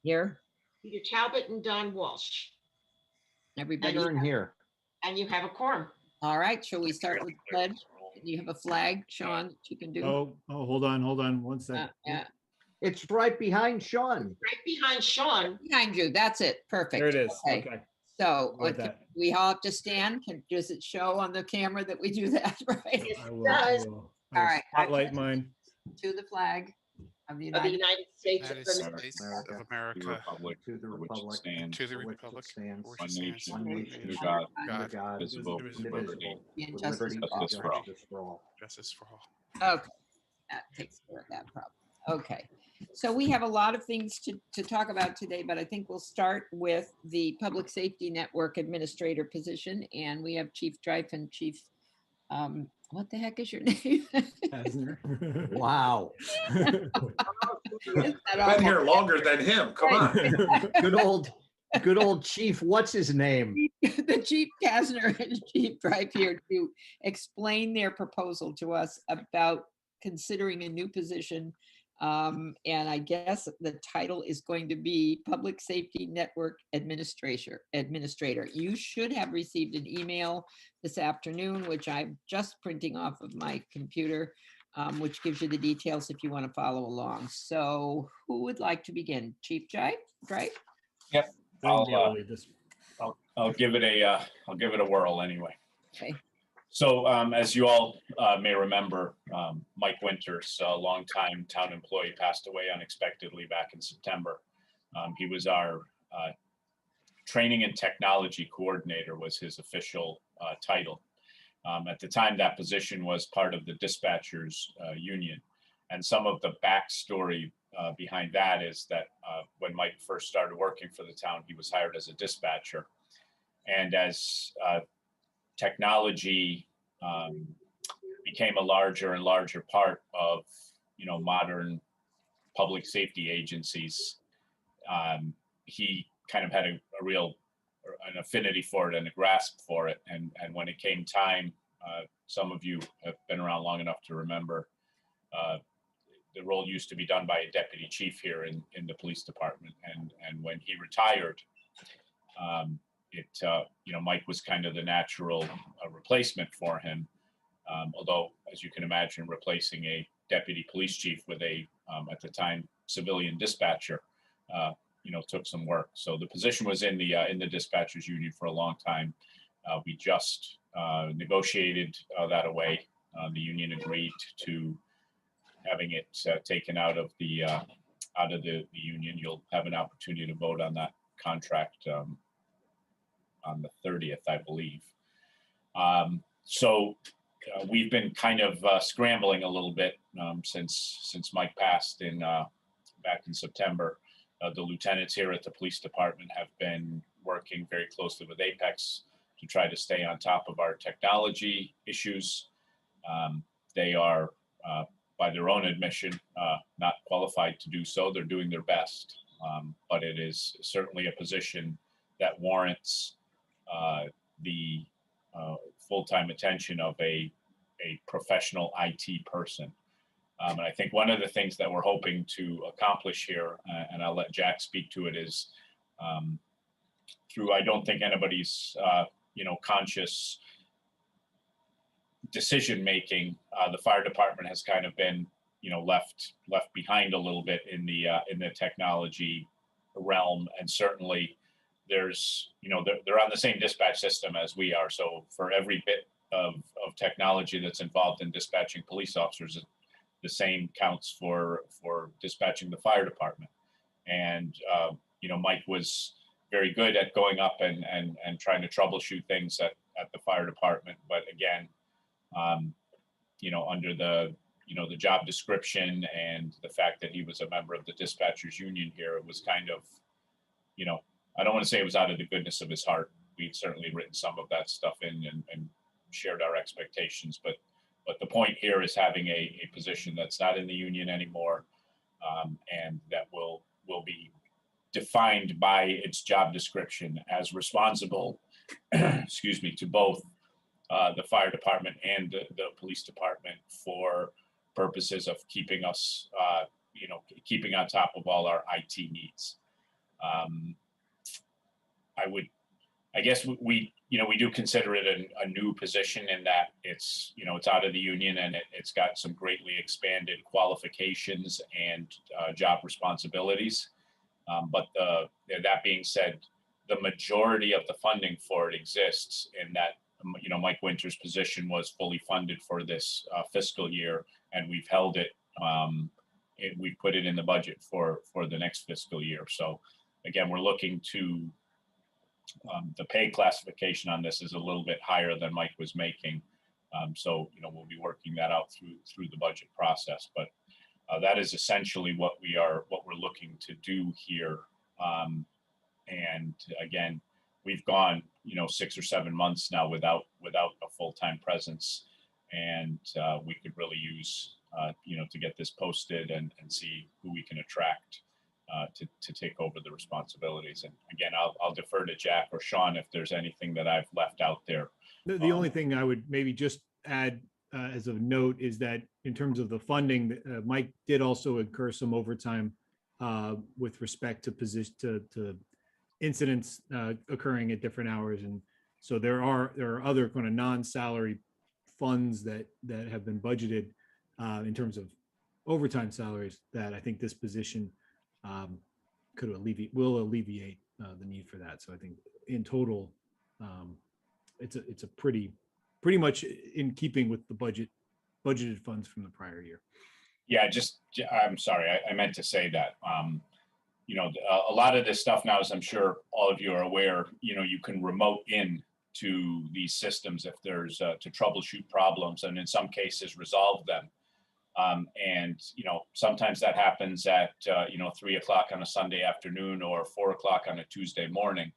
Here. Peter Talbot and Don Walsh. Everybody here. And you have a quorum. All right. Shall we start with the pledge? You have a flag, Sean, that you can do? Oh, hold on 1 second. Yeah. It's right behind Sean. Right behind Sean. Behind you. That's it. Perfect. There it is. Okay. So About that. we all have to stand. Does it show on the camera that we do that? Right. I will, does. All right. Spotlight mine. To the flag of the Of the United United States United of America. States of America, To the republic. to the for which it republic, stands, for which one it stands, nation, one one nation, nation, God, under God, visible, indivisible, liberty, and with justice liberty for all. and justice for all. justice for all. justice for all. Okay, that takes care of that problem. Okay, so we have a lot of things to talk about today, but I think we'll start with the Public Safety Network Administrator position, and we have Chief Drife and Chief, what the heck is your name? Wow. Is that Been here all? longer than him. Come on. Good old Chief, what's his name? The Chief Kasner and Chief Drive here to explain their proposal to us about considering a new position. And I guess the title is going to be Public Safety Network Administrator. You should have received an email this afternoon, which I'm just printing off of my computer, which gives you the details if you want to follow along. So who would like to begin? Chief Drive? Thank you, I'll, Ellie. Just- I'll give it a whirl anyway. Okay. So as you all may remember, Mike Winters, a longtime town employee, passed away unexpectedly back in September. He was our training and technology coordinator was his official title. At the time, that position was part of the dispatchers union. And some of the backstory behind that is that when Mike first started working for the town, he was hired as a dispatcher. And as technology became a larger and larger part of, modern public safety agencies, he kind of had an affinity for it and a grasp for it. And when it came time, some of you have been around long enough to remember, the role used to be done by a deputy chief here in the police department. And when he retired, Mike was kind of the natural replacement for him. Although, as you can imagine, replacing a deputy police chief with a, at the time, civilian dispatcher, took some work. So the position was in the dispatchers union for a long time. We just negotiated that away. The union agreed to having it taken out of the union. You'll have an opportunity to vote on that contract on the 30th, I believe. So we've been kind of scrambling a little bit since Mike passed back in September. The lieutenants here at the police department have been working very closely with Apex to try to stay on top of our technology issues. They are, by their own admission, not qualified to do so. They're doing their best, but it is certainly a position that warrants the full-time attention of a professional IT person. And I think one of the things that we're hoping to accomplish here, and I'll let Jack speak to it, is through, I don't think anybody's, conscious decision-making, the fire department has kind of been, left behind a little bit in the technology realm. And certainly there's, they're on the same dispatch system as we are. So for every bit of technology that's involved in dispatching police officers, the same counts for dispatching the fire department. And, Mike was very good at going up and trying to troubleshoot things at the fire department. But again, under the job description and the fact that he was a member of the dispatchers union here, it was kind of, I don't want to say it was out of the goodness of his heart. We'd certainly written some of that stuff in and shared our expectations, but the point here is having a position that's not in the union anymore, and that will be defined by its job description as responsible, excuse me, to both the fire department and the police department for purposes of keeping us, keeping on top of all our IT needs. I guess we do consider it a new position in that it's out of the union and it's got some greatly expanded qualifications and job responsibilities. But that being said, the majority of the funding for it exists in that, Mike Winter's position was fully funded for this fiscal year, and we've held it. We've put it in the budget for the next fiscal year. So again, we're looking to the pay classification on this is a little bit higher than Mike was making. So we'll be working that out through the budget process. But that is essentially what we're looking to do here. And again, we've gone 6 or 7 months now without a full-time presence, and we could really use to get this posted and see who we can attract to take over the responsibilities. And again, I'll defer to Jack or Sean if there's anything that I've left out there. The only thing I would maybe just add as a note is that in terms of the funding, Mike did also incur some overtime with respect to to incidents occurring at different hours. And so there are other kind of non-salary funds that have been budgeted in terms of overtime salaries that I think this position will alleviate the need for that. So I think in total, it's a pretty much in keeping with the budgeted funds from the prior year. Yeah, I'm sorry, I meant to say that. A lot of this stuff now, as I'm sure all of you are aware, you can remote in to these systems if there's to troubleshoot problems, and in some cases resolve them. And sometimes that happens at 3 o'clock on a Sunday afternoon or 4 o'clock on a Tuesday morning.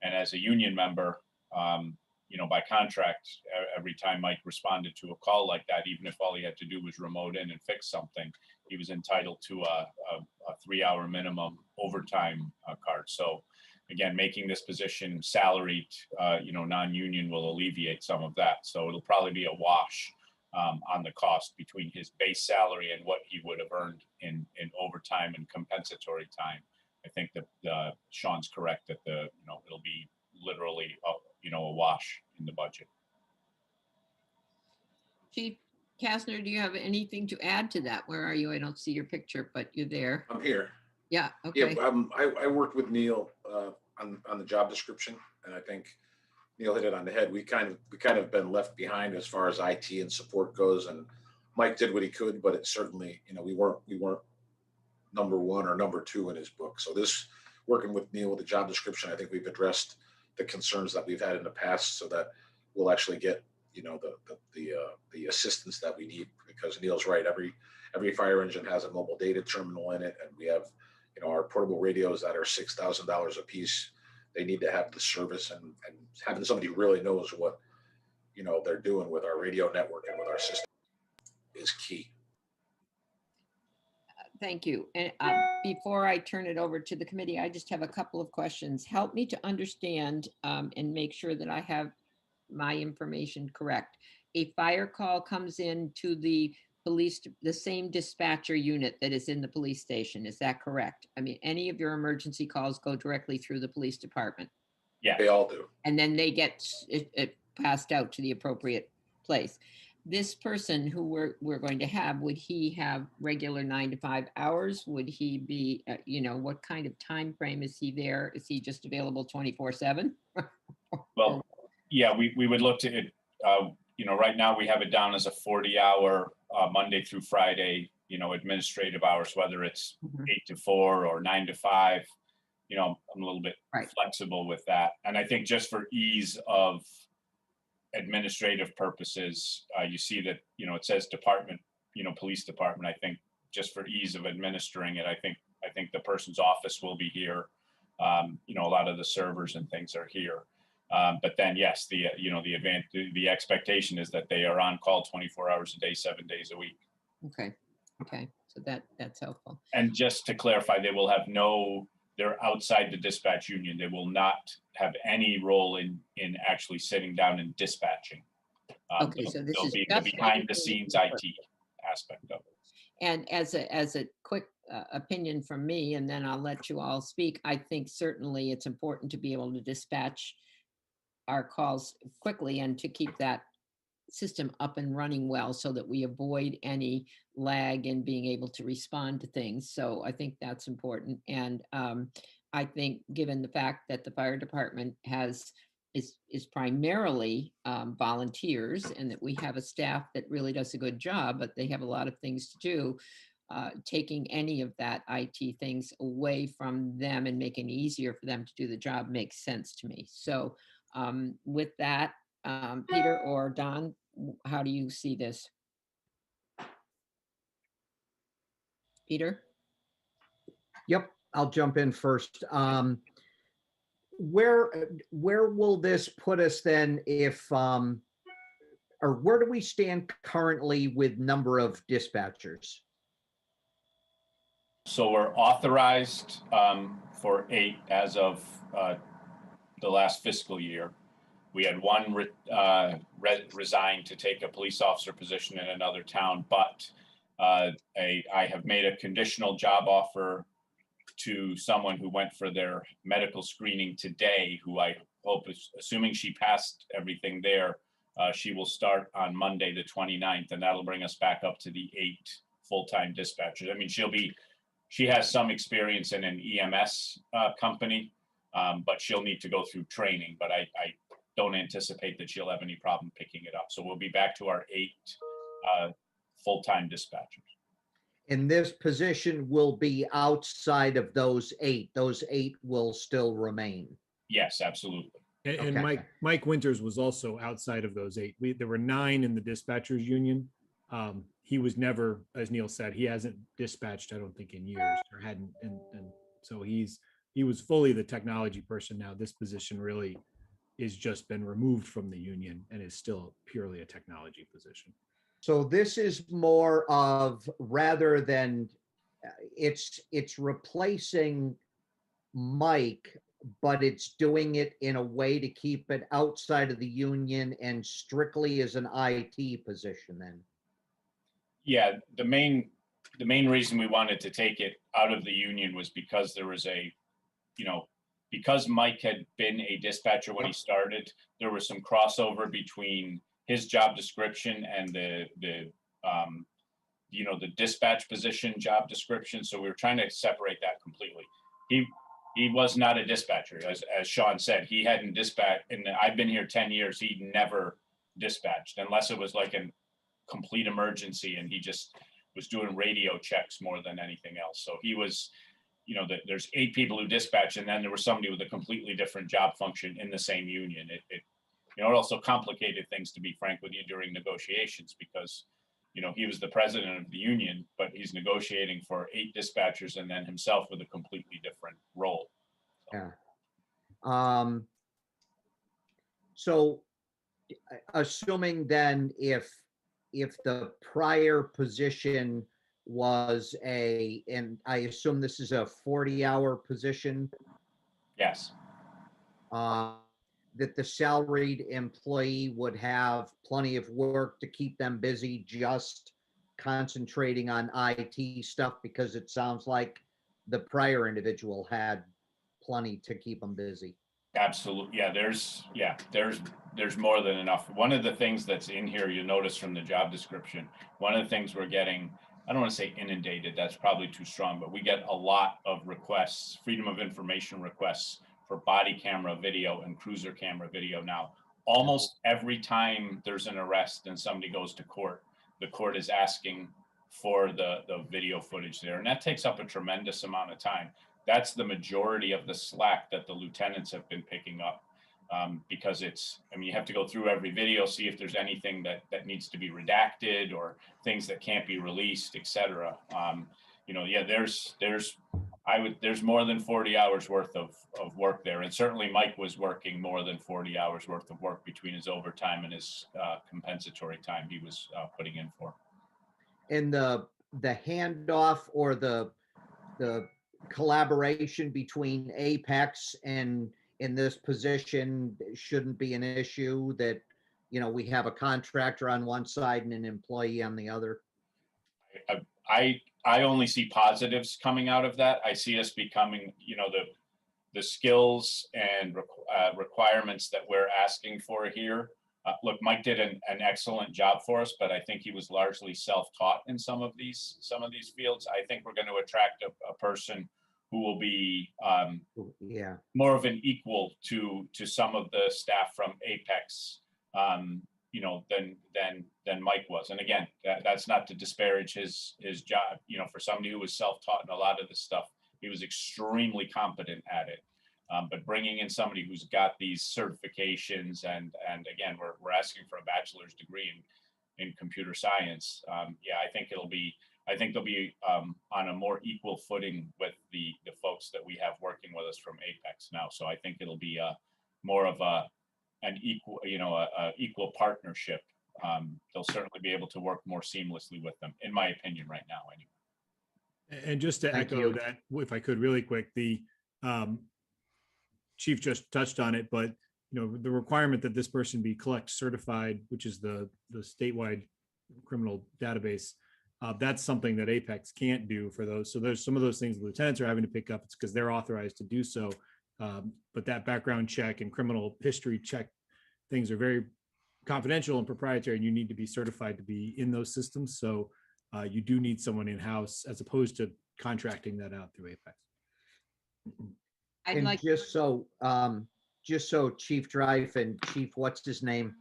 And as a union member, by contract, every time Mike responded to a call like that, even if all he had to do was remote in and fix something, he was entitled to a 3-hour minimum overtime card. So again, making this position salaried, non-union will alleviate some of that. So it'll probably be a wash on the cost between his base salary and what he would have earned in overtime and compensatory time. I think that Sean's correct that it'll be literally a wash in the budget. Chief Kastner, do you have anything to add to that? Where are you? I don't see your picture, but you're there. I'm here. Yeah, Yeah, okay. I worked with Neil on the job description, and I think Neil hit it on the head. We kind of been left behind as far as IT and support goes, and Mike did what he could, but it certainly, we weren't number one or number two in his book. So this, working with Neil with the job description, I think we've addressed the concerns that we've had in the past, so that we'll actually get the assistance that we need. Because Neil's right, every fire engine has a mobile data terminal in it, and we have our portable radios that are $6,000 a piece. They need to have the service, and having somebody who really knows what they're doing with our radio network and with our system is key. Thank you. And before I turn it over to the committee, I just have a couple of questions. Help me to understand and make sure that I have my information correct. A fire call comes in to the police, the same dispatcher unit that is in the police station. Is that correct? I mean, any of your emergency calls go directly through the police department? Yeah, They all do. And then they get it passed out to the appropriate place. This person who we're going to have, would he have regular 9 to 5 hours? Would he be, what kind of time frame is he there? Is he just available 24/7? well, yeah, we would look to it. Right now we have it down as a 40-hour Monday through Friday, administrative hours, whether it's 8 to 4 or 9 to 5. I'm a little bit flexible with that. And I think just for ease of administrative purposes, you see that, it says department, police department. I think just for ease of administering it, I think the person's office will be here. A lot of the servers and things are here. But then, yes, the expectation is that they are on call 24 hours a day, 7 days a week. Okay. So that's helpful. And just to clarify, they're outside the dispatch union. They will not have any role in actually sitting down and dispatching. Okay, so this they'll is be the just behind the scenes IT aspect of it. And as a quick opinion from me, and then I'll let you all speak, I think certainly it's important to be able to dispatch our calls quickly and to keep that system up and running well so that we avoid any lag in being able to respond to things. So I think that's important. And I think given the fact that the fire department is primarily volunteers and that we have a staff that really does a good job, but they have a lot of things to do, taking any of that IT things away from them and making it easier for them to do the job makes sense to me. So with that, Peter or Don, how do you see this? Peter? Yep, I'll jump in first. Where will this put us then if, or where do we stand currently with number of dispatchers? So we're authorized for 8 as of the last fiscal year. We had one resign to take a police officer position in another town, but I have made a conditional job offer to someone who went for their medical screening today, who I hope is, assuming she passed everything there, she will start on Monday, the 29th, and that'll bring us back up to the 8 full-time dispatchers. I mean, she has some experience in an EMS company, but she'll need to go through training, but I don't anticipate that she'll have any problem picking it up. So we'll be back to our 8 full-time dispatchers. And this position will be outside of those 8. Those 8 will still remain. Yes, absolutely. And Okay. Mike Winters was also outside of those 8. There were 9 in the dispatchers union. He was never, as Neil said, he hasn't dispatched, I don't think, in years, or hadn't. And so he was fully the technology person. Now this position really is just been removed from the union and is still purely a technology position. So this is more of, rather than, it's replacing Mike, but it's doing it in a way to keep it outside of the union and strictly as an IT position then. Yeah, the main reason we wanted to take it out of the union was because there was because Mike had been a dispatcher when he started, there was some crossover between his job description and the dispatch position job description. So we were trying to separate that completely. He was not a dispatcher, as Sean said. He hadn't dispatched, and I've been here 10 years. He never dispatched unless it was like a complete emergency, and he just was doing radio checks more than anything else. So he was, there's 8 people who dispatch, and then there was somebody with a completely different job function in the same union. It also complicated things, to be frank with you, during negotiations, because he was the president of the union, but he's negotiating for 8 dispatchers and then himself with a completely different role. Yeah. So assuming then if the prior position was and I assume this is a 40-hour position, Yes. that the salaried employee would have plenty of work to keep them busy, just concentrating on IT stuff, because it sounds like the prior individual had plenty to keep them busy. Absolutely. There's more than enough. One of the things that's in here, you notice from the job description, one of the things we're getting, I don't want to say inundated, that's probably too strong, but we get a lot of requests, freedom of information requests for body camera video and cruiser camera video now. Almost every time there's an arrest and somebody goes to court, the court is asking for the video footage there. And that takes up a tremendous amount of time. That's the majority of the slack that the lieutenants have been picking up, because you have to go through every video, see if there's anything that needs to be redacted or things that can't be released, etc. There's more than 40 hours worth of work there. And certainly Mike was working more than 40 hours worth of work between his overtime and his compensatory time he was putting in for. And the handoff or the collaboration between Apex and in this position shouldn't be an issue, that, we have a contractor on one side and an employee on the other. I only see positives coming out of that. I see us becoming, the skills and requirements that we're asking for here. Look, Mike did an excellent job for us, but I think he was largely self-taught in some of these fields. I think we're going to attract a person who will be Yeah. more of an equal to some of the staff from Apex, than Mike was. And again, that's not to disparage his job. For somebody who was self-taught in a lot of this stuff, he was extremely competent at it. But bringing in somebody who's got these certifications and again, we're asking for a bachelor's degree in computer science. I think they'll be on a more equal footing with the folks that we have working with us from Apex now. So I think it'll be more of an equal, equal partnership. They'll certainly be able to work more seamlessly with them, in my opinion, right now, anyway. And just to Thank echo you. that, if I could really quick, the chief just touched on it, but the requirement that this person be collect certified, which is the statewide criminal database, that's something that Apex can't do for those. So there's some of those things the lieutenants are having to pick up. It's because they're authorized to do so. But that background check and criminal history check things are very confidential and proprietary, and you need to be certified to be in those systems. So you do need someone in-house as opposed to contracting that out through Apex. I'd And like, just so Chief Drive and Chief, what's his name,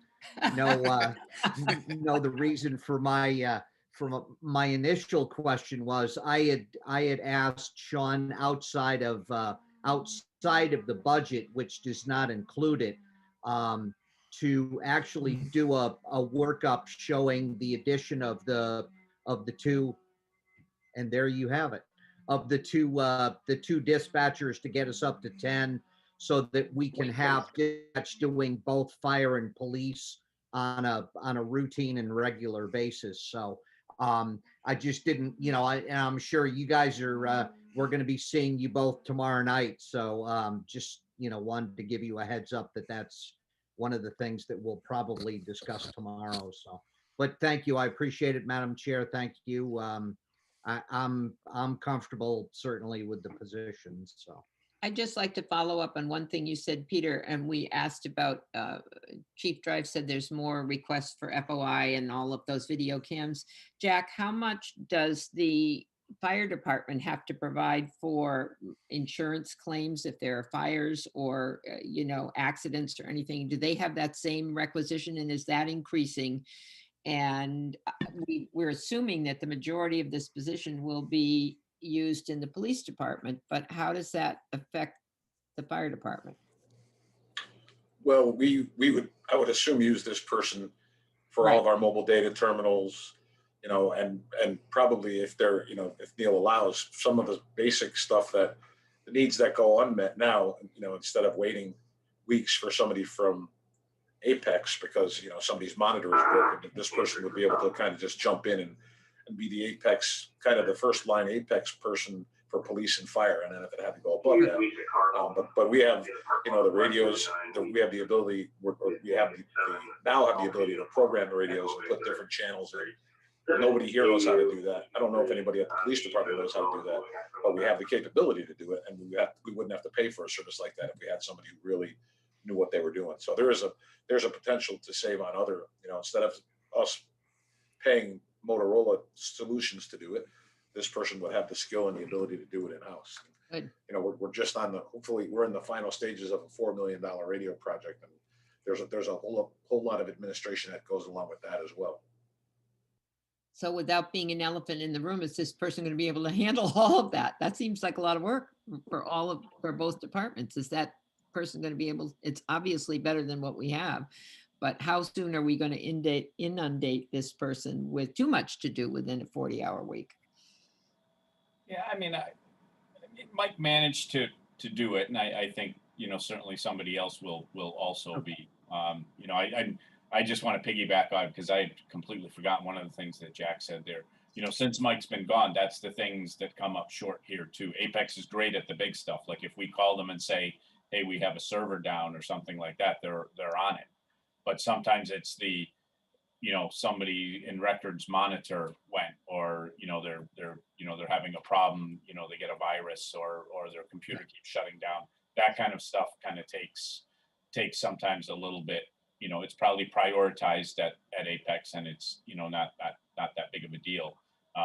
know the reason for my initial question was I had asked Sean outside of the budget, which does not include it, to actually do a workup showing the addition of the two, and there you have it, of the two dispatchers to get us up to 10, so that we can have dispatch doing both fire and police on a routine and regular basis. So I just didn't, and I'm sure you guys are, we're going to be seeing you both tomorrow night. So just, wanted to give you a heads up that that's one of the things that we'll probably discuss tomorrow. So, but thank you. I appreciate it, Madam Chair. Thank you. I'm comfortable certainly with the position. So I'd just like to follow up on one thing you said, Peter, and we asked about, Chief Drive said there's more requests for FOI and all of those video cams. Jack, how much does the fire department have to provide for insurance claims if there are fires or, accidents or anything? Do they have that same requisition, and is that increasing? And we're assuming that the majority of this position will be used in the police department, but how does that affect the fire department? Well, I would assume use this person for all of our mobile data terminals, and probably if they're, if Neil allows, some of the basic stuff the needs that go unmet now, instead of waiting weeks for somebody from Apex because, somebody's monitor is broken, this person would be able to kind of just jump in and be the Apex, kind of the first line Apex person for police and fire. And then if it had to go above that, but we have, the radios, we have the ability, now have the ability to program the radios and put different channels in. Nobody here knows how to do that. I don't know if anybody at the police department knows how to do that, but we have the capability to do it, and we wouldn't have to pay for a service like that if we had somebody who really knew what they were doing. So there's a potential to save on other, instead of us paying Motorola Solutions to do it, this person would have the skill and the ability to do it in-house. Good. We're just hopefully we're in the final stages of a $4 million radio project, and there's a whole lot of administration that goes along with that as well. So without being an elephant in the room, is this person going to be able to handle all of that? That seems like a lot of work for both departments. Is that person going to be able, it's obviously better than what we have, but how soon are we going to inundate this person with too much to do within a 40-hour week? Yeah, Mike managed to do it, and I think certainly somebody else will also be. I just want to piggyback on, because I had completely forgotten one of the things that Jack said there. Since Mike's been gone, that's the things that come up short here too. Apex is great at the big stuff. Like if we call them and say, hey, we have a server down or something like that, they're on it. But sometimes it's the somebody in records monitor went, or, they're having a problem, they get a virus, or their computer keeps shutting down. That kind of stuff kind of takes sometimes a little bit, it's probably prioritized at Apex, and it's, not that big of a deal.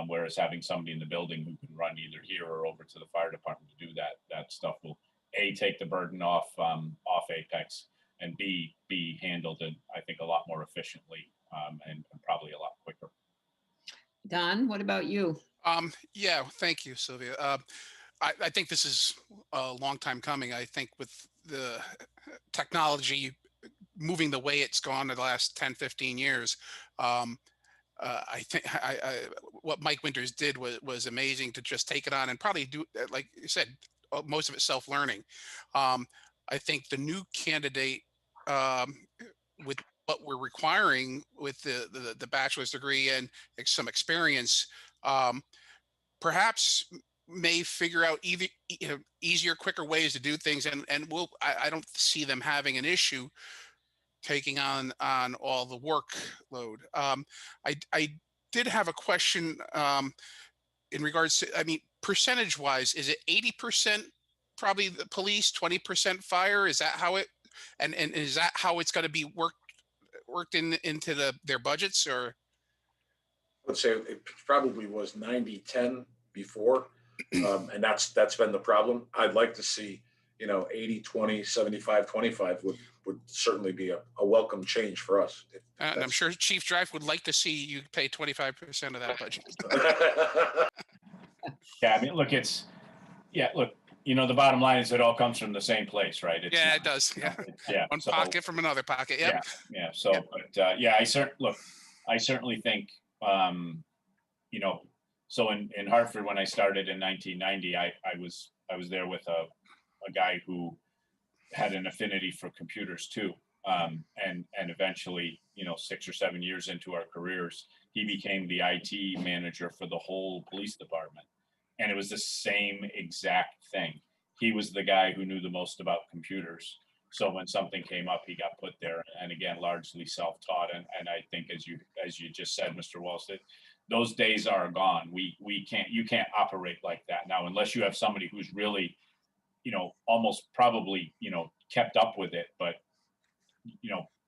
Whereas having somebody in the building who can run either here or over to the fire department to do that stuff will take the burden off Apex, and be handled, and I think, a lot more efficiently, and probably a lot quicker. Don, what about you? Yeah, thank you, Sylvia. I think this is a long time coming. I think with the technology moving the way it's gone in the last 10, 15 years, I think what Mike Winters did was amazing, to just take it on and probably do, like you said, most of it self-learning. I think the new candidate, with what we're requiring with the bachelor's degree and some experience, perhaps may figure out easier, quicker ways to do things, and I don't see them having an issue taking on all the workload. I did have a question, in regards to, I mean, percentage wise, is it 80% probably the police, 20% fire? Is that how it, and is that how it's going to be worked into their budgets, or? I would say it probably was 90-10 before. And that's been the problem. I'd like to see, 80-20, 75-25 would certainly be a welcome change for us. And I'm sure Chief Drive would like to see you pay 25% of that budget. Yeah, I mean, look, the bottom line is it all comes from the same place, right? It's Yeah, not, it does. Yeah. yeah. One So, pocket from another pocket. Yep. yeah. So, Yep. but I certainly think, so in Hartford, when I started in 1990, I was there with a guy who had an affinity for computers too. And eventually, 6 or 7 years into our careers, he became the IT manager for the whole police department. And it was the same exact thing. He was the guy who knew the most about computers. So when something came up, he got put there, and again, largely self-taught. And I think, as you just said, Mr. Walsh, that those days are gone. You can't operate like that now, unless you have somebody who's really, almost probably, kept up with it, but,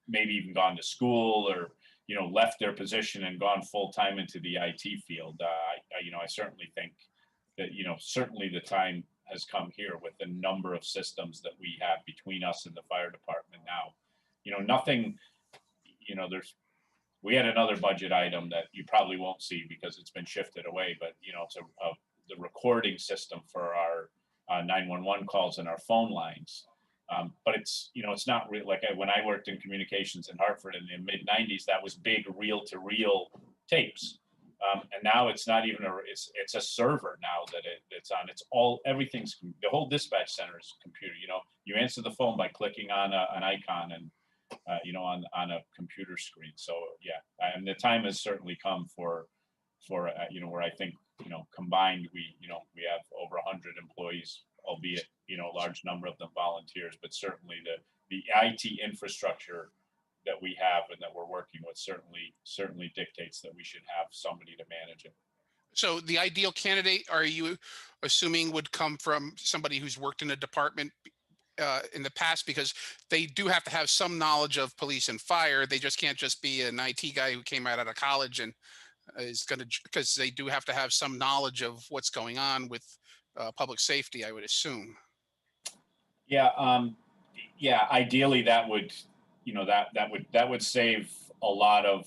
maybe even gone to school, or, left their position and gone full time into the IT field. I certainly think that, certainly the time has come here with the number of systems that we have between us and the fire department now. Nothing, we had another budget item that you probably won't see because it's been shifted away, but, it's the recording system for our 911 calls and our phone lines. But it's not real. Like when I worked in communications in Hartford in the mid 90s, that was big reel to reel tapes. And now it's not even it's a server now that it's on. Everything's, the whole dispatch center is computer. You answer the phone by clicking on an icon, and on a computer screen. So yeah, and the time has certainly come for where I think, combined we have over 100 employees, albeit, a large number of them volunteers, but certainly the IT infrastructure that we have and that we're working with certainly dictates that we should have somebody to manage it. So the ideal candidate, are you assuming, would come from somebody who's worked in a department in the past, because they do have to have some knowledge of police and fire. They just can't just be an IT guy who came out of college and is going to, because they do have to have some knowledge of what's going on with public safety, I would assume. Yeah. Yeah. Ideally that would, that would save a lot of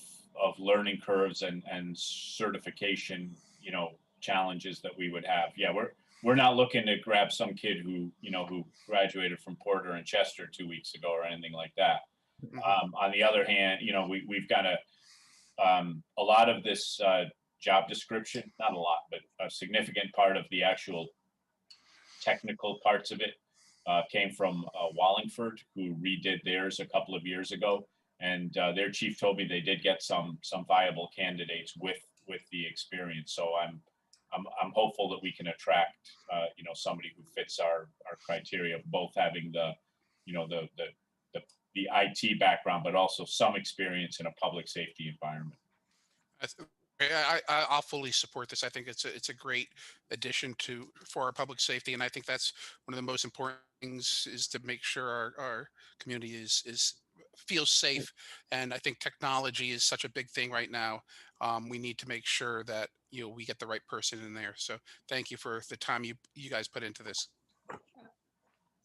learning curves and certification, challenges that we would have. Yeah. We're not looking to grab some kid who graduated from Porter and Chester 2 weeks ago or anything like that. Mm-hmm. On the other hand, we've got a lot of this job description, not a lot, but a significant part of the actual technical parts of it came from Wallingford, who redid theirs a couple of years ago. And their chief told me they did get some viable candidates with the experience. So I'm hopeful that we can attract, somebody who fits our criteria of both having the the IT background, but also some experience in a public safety environment. I'll fully support this. I think it's a great addition for our public safety, and I think that's one of the most important things is to make sure our community feels safe. And I think technology is such a big thing right now. We need to make sure that we get the right person in there. So thank you for the time you guys put into this.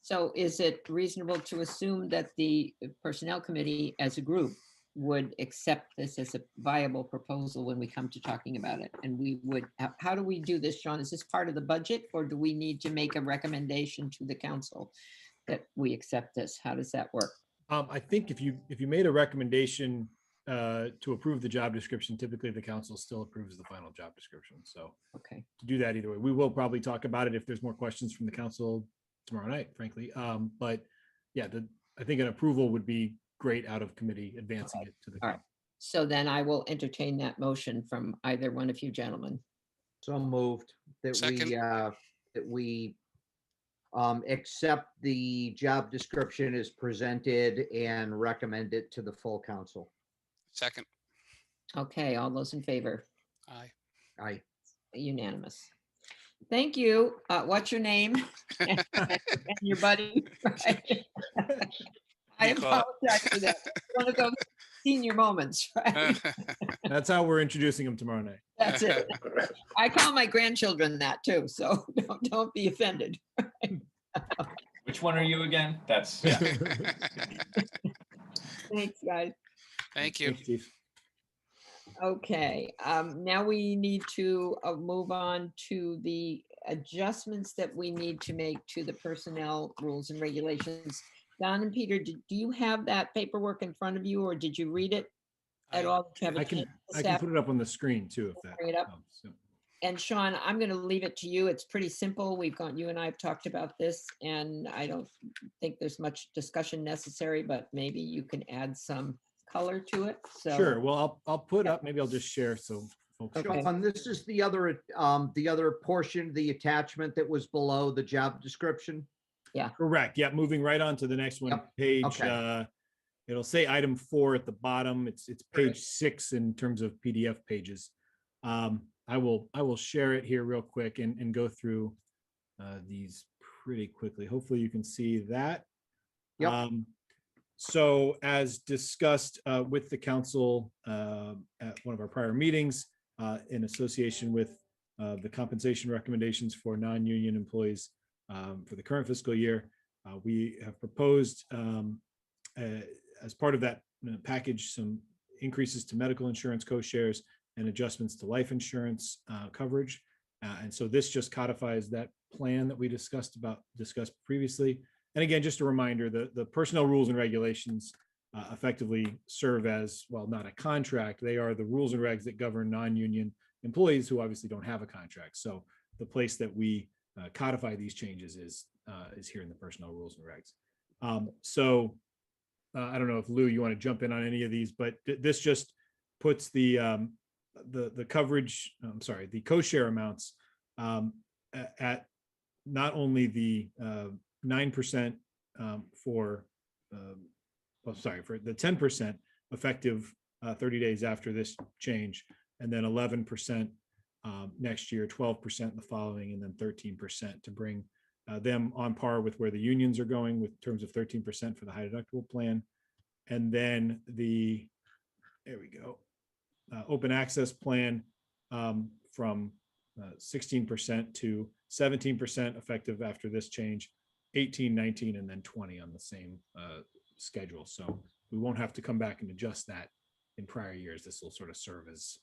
So is it reasonable to assume that the Personnel Committee as a group would accept this as a viable proposal when we come to talking about it? And we would, how do we do this, Sean? Is this part of the budget, or do we need to make a recommendation to the council that we accept this? How does that work? I think if you made a recommendation to approve the job description, typically the council still approves the final job description. So Okay, to do that either way, we will probably talk about it if there's more questions from the council tomorrow night, frankly. But yeah, I think an approval would be great out of committee, advancing it to the. all right. So then I will entertain that motion from either one of you gentlemen. So moved that Second. we accept the job description as presented and recommend it to the full council. Second. Okay, all those in favor? Aye. Aye. Unanimous. Thank you. What's your name? And your buddy? I You call it. apologize for that. One of those senior moments, right? That's how we're introducing them tomorrow night. That's it. I call my grandchildren that too, so don't be offended. Which one are you again? That's, Thanks, guys. Thank you. Thanks, Chief. Okay, now we need to move on to the adjustments that we need to make to the personnel rules and regulations. Don and Peter, do you have that paperwork in front of you, or did you read it at all? Did you have a I can chance to I stab- can put it up on the screen too, if that Bring it up. helps. Yeah. And Sean, I'm going to leave it to you. It's pretty simple. You and I have talked about this, and I don't think there's much discussion necessary, but maybe you can add some color to it. So Sure. Well, I'll put up, maybe I'll just share so folks. Okay. Sean, this is the other portion, the attachment that was below the job description. Correct. Yeah, moving right on to the next one, Yep. page, Okay. it'll say item 4 at the bottom. It's page 6 in terms of PDF pages. I will share it here real quick and go through these pretty quickly. Hopefully you can see that. Yep. So as discussed with the council at one of our prior meetings, in association with the compensation recommendations for non-union employees for the current fiscal year, we have proposed as part of that package some increases to medical insurance co-shares and adjustments to life insurance coverage. And so this just codifies that plan that we discussed previously. And again, just a reminder, the personnel rules and regulations effectively serve as, well, not a contract. They are the rules and regs that govern non-union employees who obviously don't have a contract. So the place that we codify these changes is here in the personnel rules and regs. I don't know if Lou, you want to jump in on any of these, but this just puts the coverage, the co-share amounts at not only the 9% for the 10% effective 30 days after this change, and then 11% next year, 12% the following, and then 13% to bring them on par with where the unions are going with terms of 13% for the high deductible plan. And then there we go, open access plan from 16% to 17% effective after this change, 18, 19, and then 20 on the same schedule. So we won't have to come back and adjust that in prior years. This will sort of serve as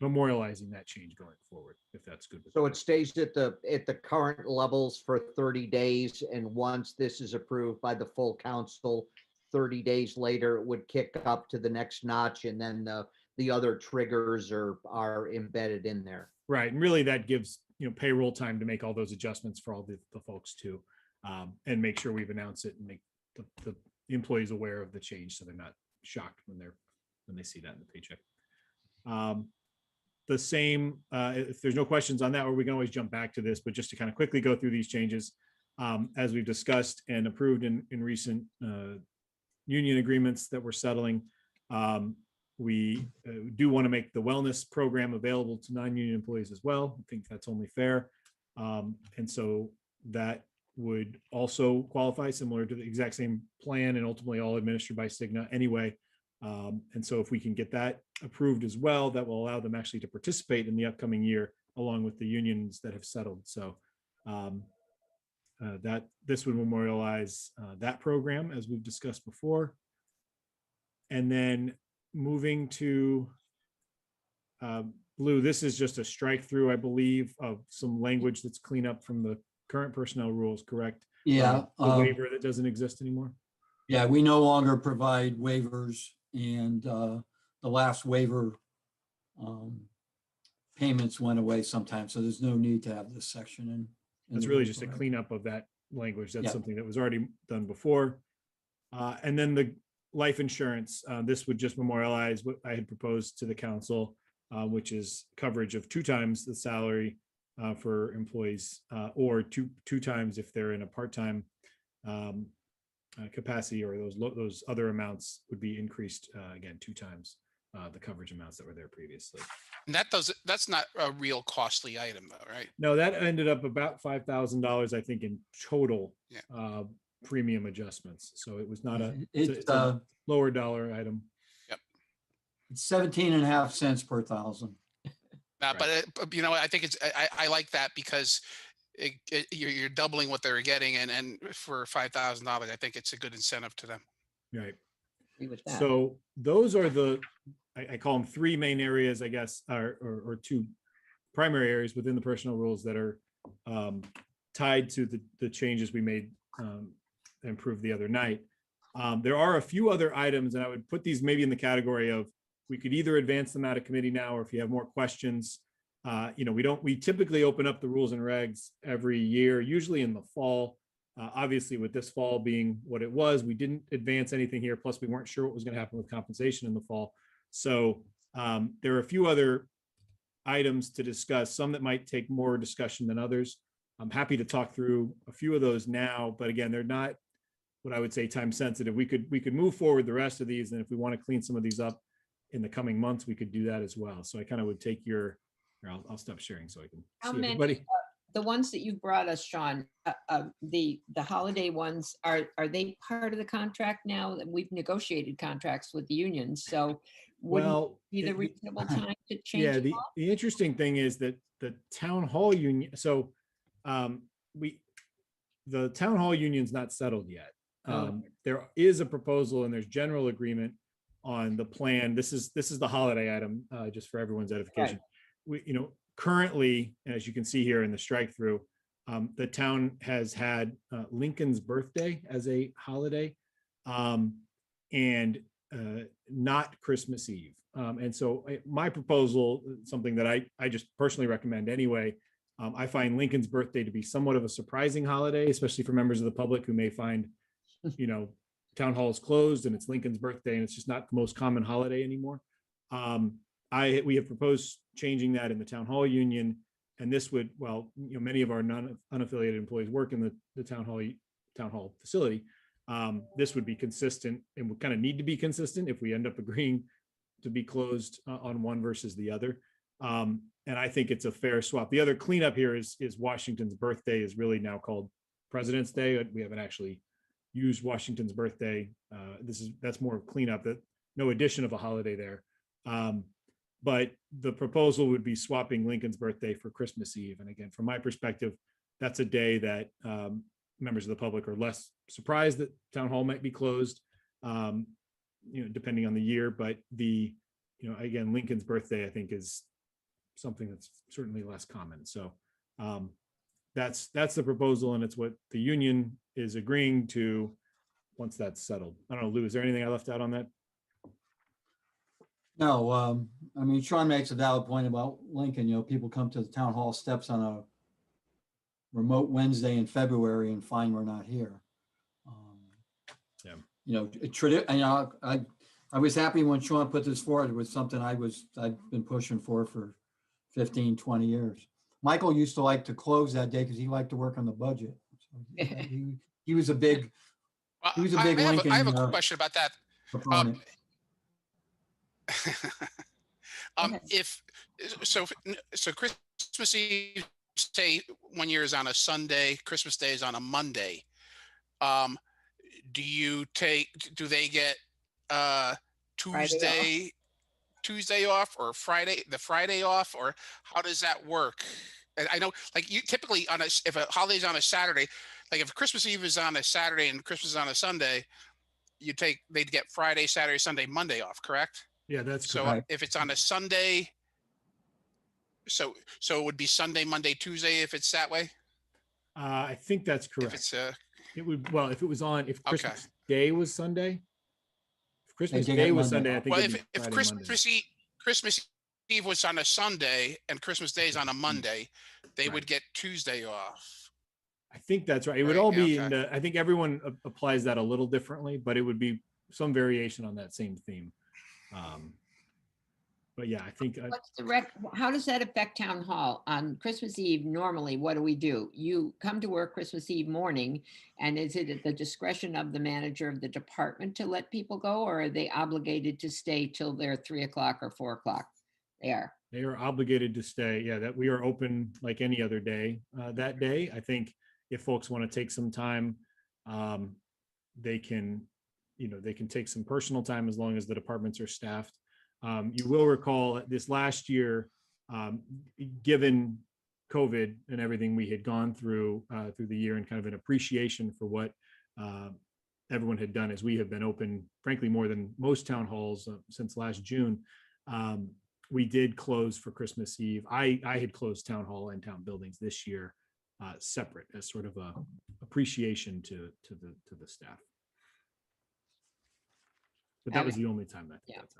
memorializing that change going forward, if that's good. So it stays at the current levels for 30 days, and once this is approved by the full council, 30 days later, it would kick up to the next notch, and then the other triggers are embedded in there. Right, and really that gives payroll time to make all those adjustments for all the folks too, and make sure we've announced it and make the employees aware of the change so they're not shocked when they see that in the paycheck. The same, if there's no questions on that, or we can always jump back to this, but just to kind of quickly go through these changes. as we've discussed and approved in recent union agreements that we're settling. We do want to make the wellness program available to non-union employees as well. I think that's only fair. And so that would also qualify similar to the exact same plan and ultimately all administered by Cigna anyway. And so if we can get that approved as well, that will allow them actually to participate in the upcoming year along with the unions that have settled. So that this would memorialize that program as we've discussed before. And then moving to Blue, this is just a strike through, I believe, of some language that's clean up from the current personnel rules, correct? Yeah. The waiver that doesn't exist anymore. Yeah, we no longer provide waivers, and the last waiver payments went away sometime, so there's no need to have this section in. It's the really rules just a already. cleanup of that language. That's Yeah. something that was already done before. And then the life insurance, this would just memorialize what I had proposed to the council, which is coverage of 2 times the salary for employees, or two times if they're in a part-time capacity, or those other amounts would be increased again 2 times the coverage amounts that were there previously. And that's not a real costly item though, right? No, that ended up about $5,000, I think, in total Yeah. premium adjustments. So it was not It's a lower dollar item. it's 17.5 cents per thousand. But you know, I think I like that because you're doubling what they're getting, and for $5,000, I think it's a good incentive to them. Right. Agree with that. So those are I call them 3 main areas, I guess, or 2 primary areas within the personnel rules that are tied to the changes we made and improved the other night. There are a few other items, and I would put these maybe in the category of we could either advance them out of committee now, or if you have more questions, we typically open up the rules and regs every year, usually in the fall. Obviously, with this fall being what it was, we didn't advance anything here. Plus, we weren't sure what was going to happen with compensation in the fall. So there are a few other items to discuss, some that might take more discussion than others. I'm happy to talk through a few of those now, but again, they're not what I would say time sensitive. We could move forward the rest of these, and if we want to clean some of these up in the coming months, we could do that as well. So I kind of would take I'll stop sharing so I can How see many, everybody. the ones that you brought us, Sean, the holiday ones, are they part of the contract now? That we've negotiated contracts with the unions, so wouldn't Well, it be the reasonable time to change yeah, it the all? interesting thing is that the town hall union, so the town hall union's not settled yet. There is a proposal and there's general agreement on the plan. This is the holiday item, just for everyone's edification. We, currently, as you can see here in the strike through, the town has had Lincoln's birthday as a holiday, and not Christmas Eve. And so my proposal, something that I just personally recommend anyway, I find Lincoln's birthday to be somewhat of a surprising holiday, especially for members of the public who may find, town hall is closed and it's Lincoln's birthday and it's just not the most common holiday anymore. We have proposed changing that in the town hall union, and this would, many of our unaffiliated employees work in the town hall facility. This would be consistent and would kind of need to be consistent if we end up agreeing to be closed on one versus the other. And I think it's a fair swap. The other cleanup here is Washington's birthday is really now called President's Day. We haven't actually used Washington's birthday. That's more of cleanup, that no addition of a holiday there. But the proposal would be swapping Lincoln's birthday for Christmas Eve. And again, from my perspective, that's a day that members of the public are less surprised that town hall might be closed, depending on the year. But again, Lincoln's birthday, I think, is something that's certainly less common. So that's the proposal, and it's what the union is agreeing to once that's settled. I don't know, Lou, is there anything I left out on that? No, Sean makes a valid point about Lincoln. People come to the town hall steps on a remote Wednesday in February and find we're not here. I was happy when Sean put this forward. It was something I've been pushing for 15, 20 years. Michael used to like to close that day because he liked to work on the budget. He was a big Well, He was a big I Lincoln, have a question about that. proponent. Okay. If so, so Christmas Eve, say 1 year is on a Sunday, Christmas Day is on a Monday. Um, do they get Friday off. Tuesday off or the Friday off, or how does that work? And I know, like, you typically if a holiday's on a Saturday, like if Christmas Eve is on a Saturday and Christmas is on a Sunday, they'd get Friday, Saturday, Sunday, Monday off, correct? Yeah, that's So correct. if it's on a Sunday, so it would be Sunday, Monday, Tuesday if it's that way. I think that's If correct. it's It would, well, if it was on, if Okay. Christmas Day was Sunday, if Christmas did it Day was Monday. Sunday, I think well, it'd if be Friday, Monday. Christmas Eve was on a Sunday and Christmas Day is on a Monday, they Right. would get Tuesday off. I think that's right. It would Right, all yeah, be in okay. the, I think everyone applies that a little differently, but it would be some variation on that same theme. But yeah, I think What's the how does that affect town hall on Christmas Eve? Normally, what do? You come to work Christmas Eve morning, and is it at the discretion of the manager of the department to let people go, or are they obligated to stay till they're 3 o'clock or 4 o'clock? They are obligated to stay. Yeah, that we are open like any other day that day. I think if folks want to take some time, they can, they can take some personal time as long as the departments are staffed. You will recall this last year, given COVID and everything we had gone through the year, and kind of an appreciation for what everyone had done, as we have been open, frankly, more than most town halls since last June. We did close for Christmas Eve. I had closed town hall and town buildings this year separate, as sort of a appreciation to the staff. But that was the only time that's happened.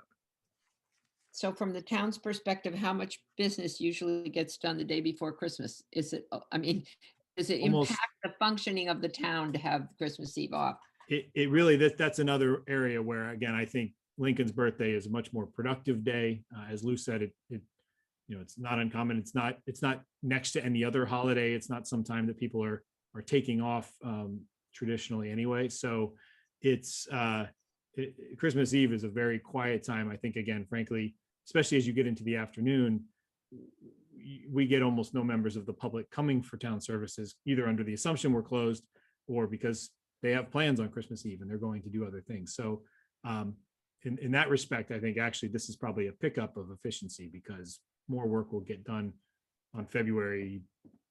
So from the town's perspective, how much business usually gets done the day before Christmas? Does it Almost- impact the functioning of the town to have Christmas Eve off? It really, that's another area where, again, I think Lincoln's birthday is a much more productive day. As Lou said, it's not uncommon. It's not next to any other holiday. It's not some time that people are taking off traditionally anyway. So Christmas Eve is a very quiet time. I think, again, frankly, especially as you get into the afternoon, we get almost no members of the public coming for town services, either under the assumption we're closed or because they have plans on Christmas Eve and they're going to do other things. So in that respect, I think actually this is probably a pickup of efficiency, because more work will get done on February,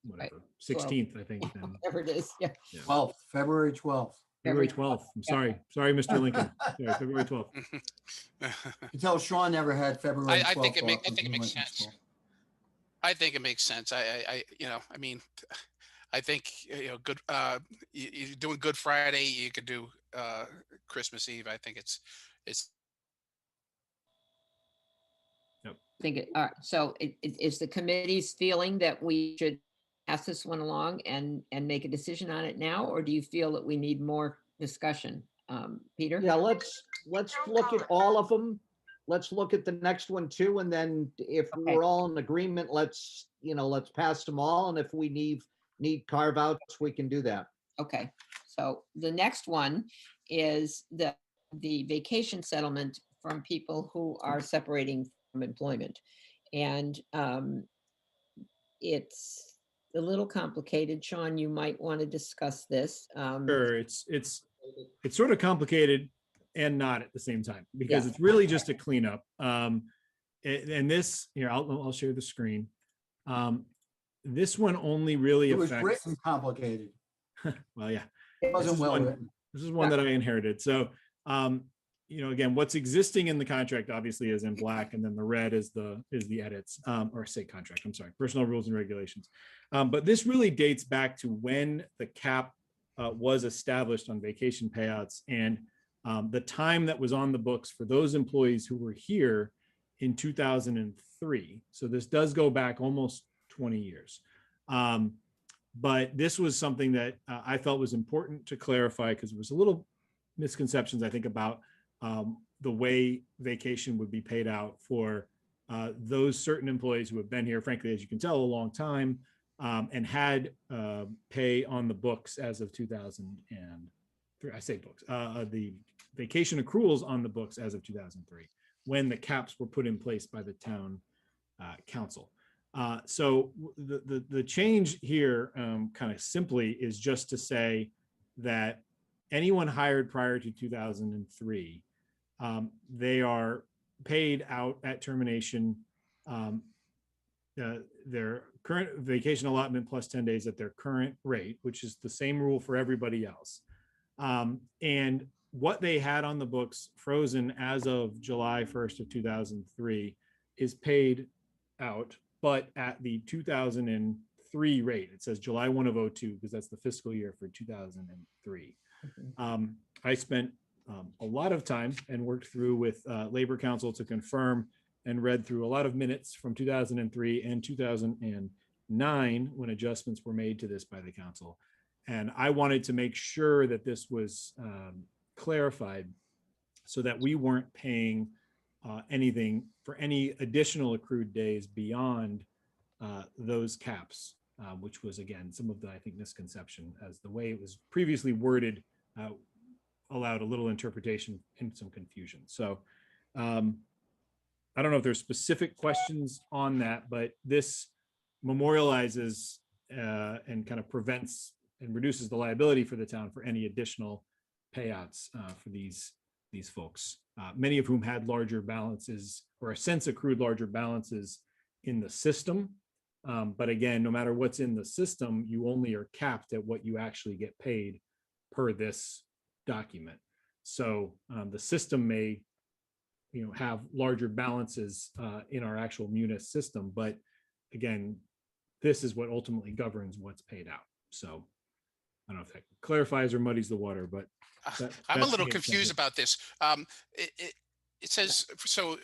whatever, 16th, I think. Than, Whatever it is, yeah. 12th, February 12th. February 12th. I'm sorry, Mr. Lincoln. Sorry, February 12th. You tell Sean never had February 12th. I think it off makes when he went to sense. school. I think it makes sense. I think, good, you're doing Good Friday, you could do Christmas Eve. I think it's All right. So is the committee's feeling that we should pass this one along and make a decision on it now, or do you feel that we need more discussion? Peter? Yeah, let's look at all of them. Let's look at the next one too, and then if Okay. we're all in agreement, let's pass them all. And if we need carve outs, we can do that. Okay, so the next one is the vacation settlement from people who are separating from employment. And it's a little complicated. Sean, you might want to discuss this. Sure, it's sort of complicated and not at the same time, because Yeah. it's really just a cleanup. And this here, I'll share the screen. This one only really It was affects. written complicated. Well, yeah, It wasn't is well one- written. this is one that I inherited. So, again, what's existing in the contract obviously is in black, and then the red is the edits, or say contract, I'm sorry, personnel rules and regulations. But this really dates back to when the cap was established on vacation payouts, and the time that was on the books for those employees who were here in 2003. So this does go back almost 20 years. But this was something that I felt was important to clarify, because there was a little misconceptions, I think, about the way vacation would be paid out for those certain employees who have been here, frankly, as you can tell, a long time, and had pay on the books as of 2003. I say books, the vacation accruals on the books as of 2003, when the caps were put in place by the town council. So the change here, kind of simply, is just to say that anyone hired prior to 2003, they are paid out at termination their current vacation allotment plus 10 days at their current rate, which is the same rule for everybody else. And what they had on the books frozen as of July 1st of 2003 is paid out, but at the 2003 rate. It says July 1 of 02 because that's the fiscal year for 2003. I spent a lot of time and worked through with Labor Council to confirm and read through a lot of minutes from 2003 and 2009 when adjustments were made to this by the council. And I wanted to make sure that this was clarified so that we weren't paying anything for any additional accrued days beyond those caps, which was, again, some of the, I think, misconception as the way it was previously worded allowed a little interpretation and some confusion. So I don't know if there's specific questions on that, but this memorializes and kind of prevents and reduces the liability for the town for any additional payouts for these folks, many of whom had larger balances or since accrued larger balances in the system. But again, no matter what's in the system, you only are capped at what you actually get paid per this document. So the system may have larger balances in our actual munis system, but again, this is what ultimately governs what's paid out. So I don't know if that clarifies or muddies the water, but I'm a little confused about this. It says, so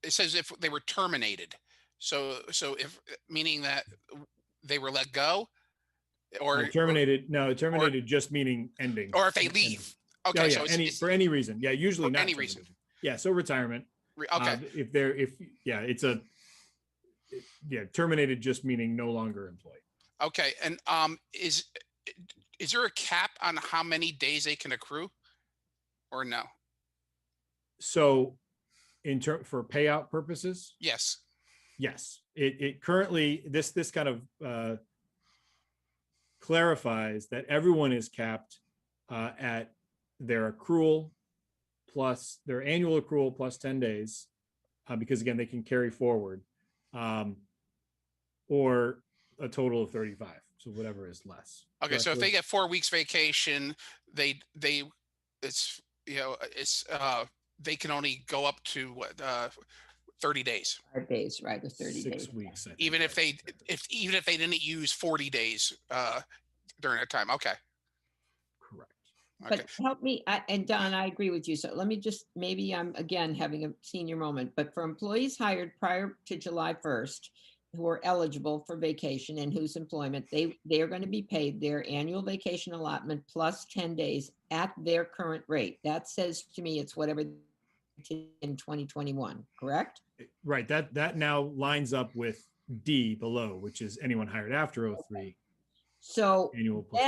it says if they were terminated. So if, meaning that they were let go, or terminated, no, terminated just meaning ending. Or if they leave. Okay, yeah, so for any reason. Yeah, usually for not any reason. Yeah, so retirement. Okay. Terminated just meaning no longer employed. Okay, and is there a cap on how many days they can accrue, or no? So, for payout purposes, Yes. yes. It currently this kind of clarifies that everyone is capped at their accrual plus their annual accrual plus 10 days, because again, they can carry forward, or a total of 35. So whatever is less. Okay, so if they get 4 weeks vacation, they they can only go up to what 30 days. 5 days, right? The 30 6 days. weeks. I think, Even if they didn't use 40 days during that time. Okay. correct. Okay. But help me, and Don, I agree with you. So let me just, maybe I'm again having a senior moment, but for employees hired prior to July 1st, who are eligible for vacation and whose employment, they are going to be paid their annual vacation allotment plus 10 days at their current rate. That says to me it's whatever in 2021, correct? Right. That now lines up with D below, which is anyone hired after 03. So Annual plus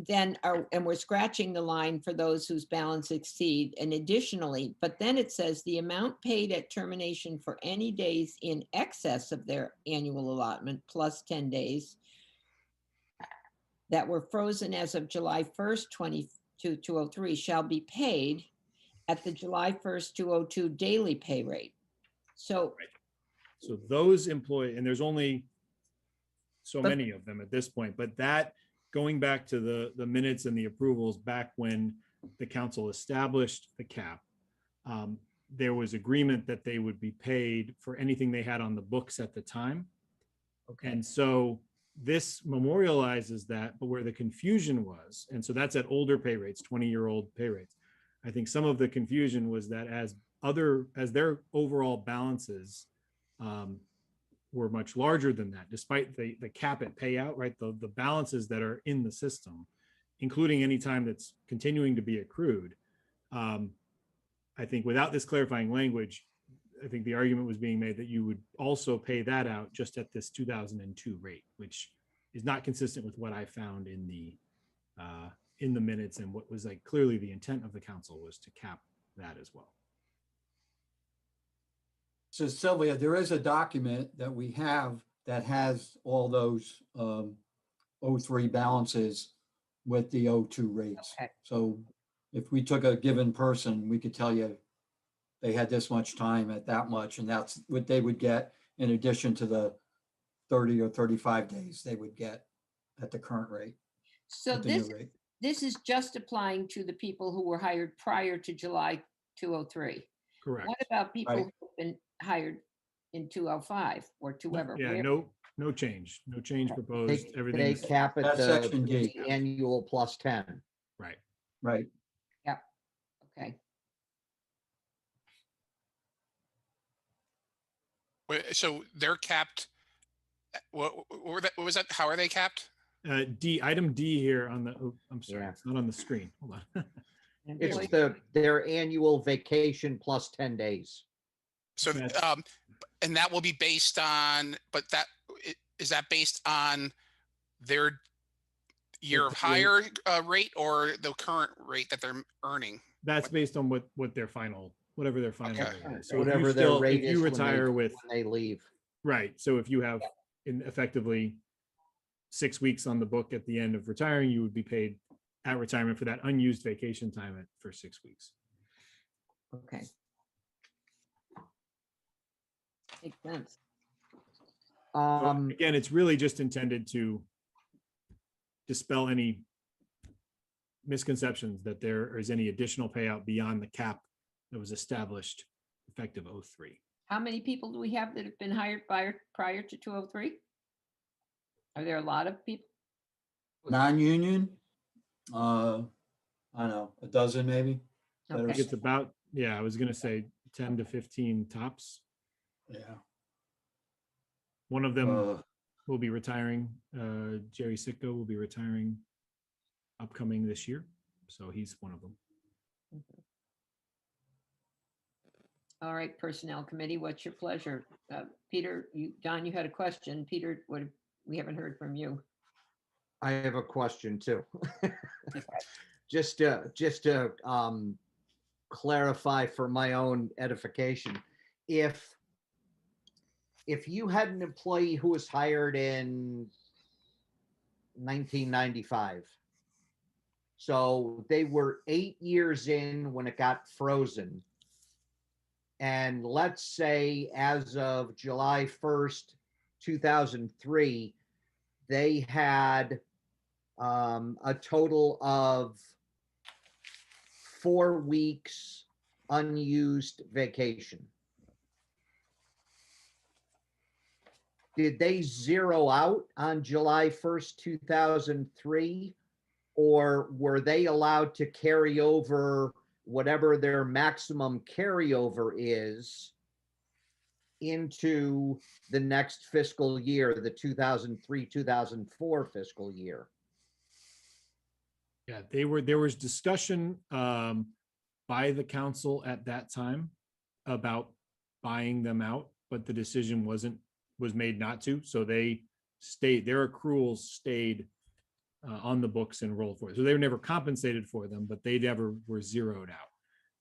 then and we're scratching the line for those whose balance exceed, and additionally, but then it says the amount paid at termination for any days in excess of their annual allotment plus 10 days that were frozen as of July 1st, 2003 shall be paid at the July 1st, 2002 daily pay rate. So, So those employees, and there's only so many of them at this point, but that, going back to the minutes and the approvals back when the council established the cap, there was agreement that they would be paid for anything they had on the books at the time. okay. And so this memorializes that, but where the confusion was, and so that's at older pay rates, 20-year-old pay rates. I think some of the confusion was that as their overall balances were much larger than that, despite the cap at payout, right? The balances that are in the system, including any time that's continuing to be accrued. I think without this clarifying language, I think the argument was being made that you would also pay that out just at this 2002 rate, which is not consistent with what I found in the minutes and what was like clearly the intent of the council was to cap that as well. So Sylvia, there is a document that we have that has all those 03 balances with the 02 rates. Okay. So if we took a given person, we could tell you they had this much time at that much, and that's what they would get in addition to the 30 or 35 days they would get at the current rate. So at the new this, rate. this is just applying to the people who were hired prior to July 203. Correct. What about people Right. who've been hired in 205 or whoever? Yeah, no change proposed. They Everything's cap it That's section D. the annual plus 10. right. Right. Okay. So they're capped. What was that? How are they capped? Item D here on the, oh, I'm sorry, Yeah. it's not on the screen. Hold on. It's Employee- their annual vacation plus 10 days. So, That's- and that will be based on, but is that based on their year of hire rate or the current rate that they're earning? That's based on whatever their final Okay. rate is. So Whatever if their you rate if is you when they- retire with, when they leave. right, so if you have effectively 6 weeks on the book at the end of retiring, you would be paid at retirement for that unused vacation time for 6 weeks. Okay. Makes sense. So again, it's really just intended to dispel any misconceptions that there is any additional payout beyond the cap that was established effective 03. How many people do we have that have been hired prior to 203? Are there a lot of people? Non-union, I don't know, a dozen maybe. I Okay. think it's about, yeah, I was gonna say 10 to 15 tops. Yeah. One of them Uh, will be retiring. Jerry Sitko will be retiring upcoming this year. So he's one of them. All right, Personnel Committee, what's your pleasure? Peter, John, you had a question. Peter, we haven't heard from you. I have a question too. Just to clarify for my own edification, if you had an employee who was hired in 1995, so they were 8 years in when it got frozen, and let's say as of July 1st, 2003, they had a total of 4 weeks unused vacation. Did they zero out on July 1st, 2003? Or were they allowed to carry over whatever their maximum carryover is into the next fiscal year, the 2003, 2004 fiscal year? Yeah, there was discussion by the council at that time about buying them out, but the decision was made not to. So their accruals stayed on the books and rolled forward. So they were never compensated for them, but they never were zeroed out.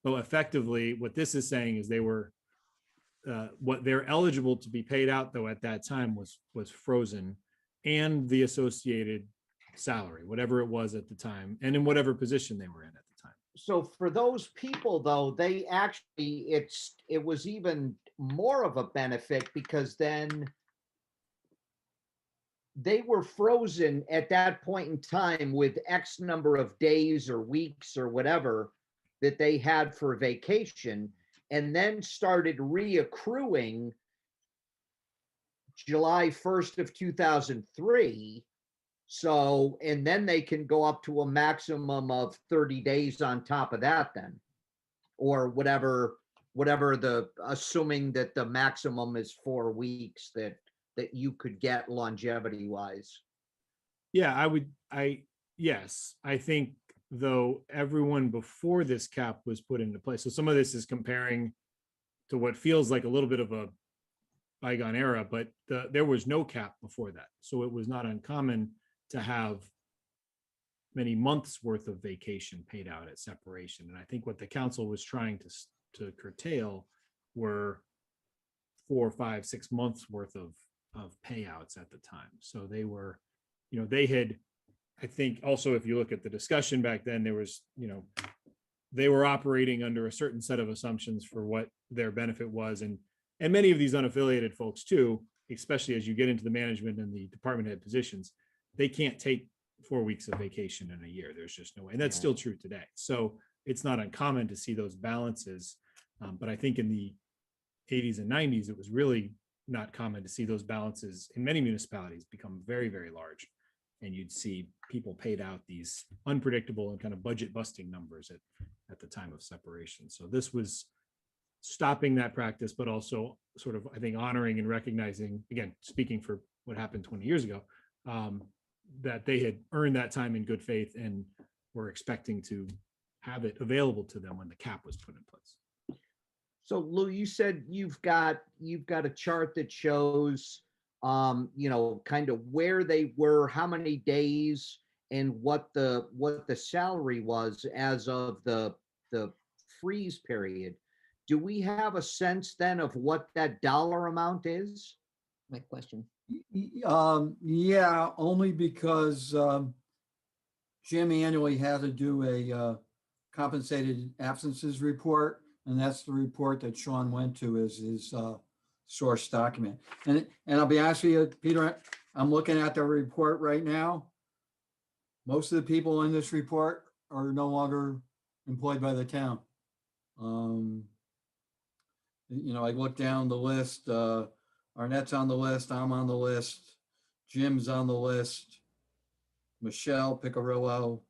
So effectively, what this is saying is they were what they're eligible to be paid out though at that time was frozen, and the associated salary, whatever it was at the time, and in whatever position they were in at the time. So for those people though, they actually, it was even more of a benefit because then they were frozen at that point in time with X number of days or weeks or whatever that they had for vacation, and then started reaccruing July 1st of 2003. So, and then they can go up to a maximum of 30 days on top of that then, or whatever assuming that the maximum is 4 weeks that you could get longevity wise. Yeah, yes, I think though everyone before this cap was put into place. So some of this is comparing to what feels like a little bit of a bygone era, but there was no cap before that. So it was not uncommon to have many months worth of vacation paid out at separation. And I think what the council was trying to curtail were 4, 5, 6 months worth of payouts at the time. So they were, they had, I think also, if you look at the discussion back then, there was, they were operating under a certain set of assumptions for what their benefit was. And many of these unaffiliated folks too, especially as you get into the management and the department head positions, they can't take 4 weeks of vacation in a year. There's just no way. And that's still true today. So it's not uncommon to see those balances. But I think in the 80s and 90s, it was really not common to see those balances in many municipalities become very, very large. And you'd see people paid out these unpredictable and kind of budget busting numbers at the time of separation. So this was stopping that practice, but also sort of, I think, honoring and recognizing, again, speaking for what happened 20 years ago, that they had earned that time in good faith and were expecting to have it available to them when the cap was put in place. So Lou, you said you've got a chart that shows, kind of where they were, how many days, and what the salary was as of the freeze period. Do we have a sense then of what that dollar amount is? My question. Yeah, only because Jim annually had to do a compensated absences report, and that's the report that Sean went to as his source document. And I'll be honest with you, Peter, I'm looking at the report right now. Most of the people in this report are no longer employed by the town. I look down the list. Arnett's on the list. I'm on the list. Jim's on the list. Michelle Picarillo.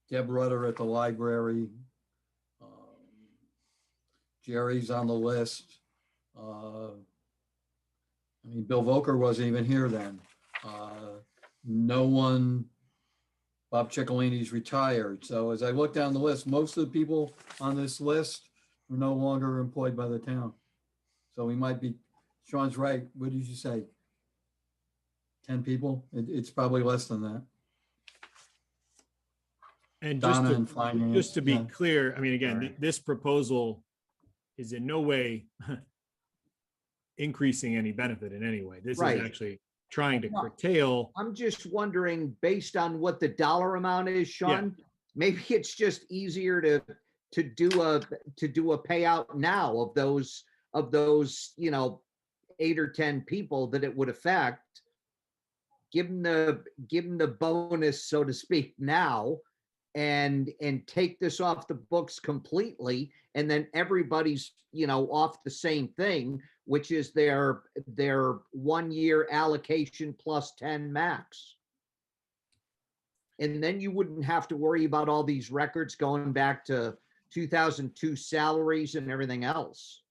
Deb Rudder at the library. Jerry's on the list. Bill Volker wasn't even here then. No one, Bob Ciccolini's retired. So as I look down the list, most of the people on this list are no longer employed by the town. So we might be, Sean's right. What did you say? 10 people? It's probably less than that. And Donna and finance, just to be yeah. clear, again, Right. this proposal is in no way increasing any benefit in any way. This Right. is actually trying to No. curtail. I'm just wondering, based on what the dollar amount is, Sean, maybe it's just easier to do a payout now of those 8 or 10 people that it would affect. Give them the bonus, so to speak, now, and take this off the books completely, and then everybody's off the same thing, which is their 1 year allocation plus 10 max. And then you wouldn't have to worry about all these records going back to 2002 salaries and everything else.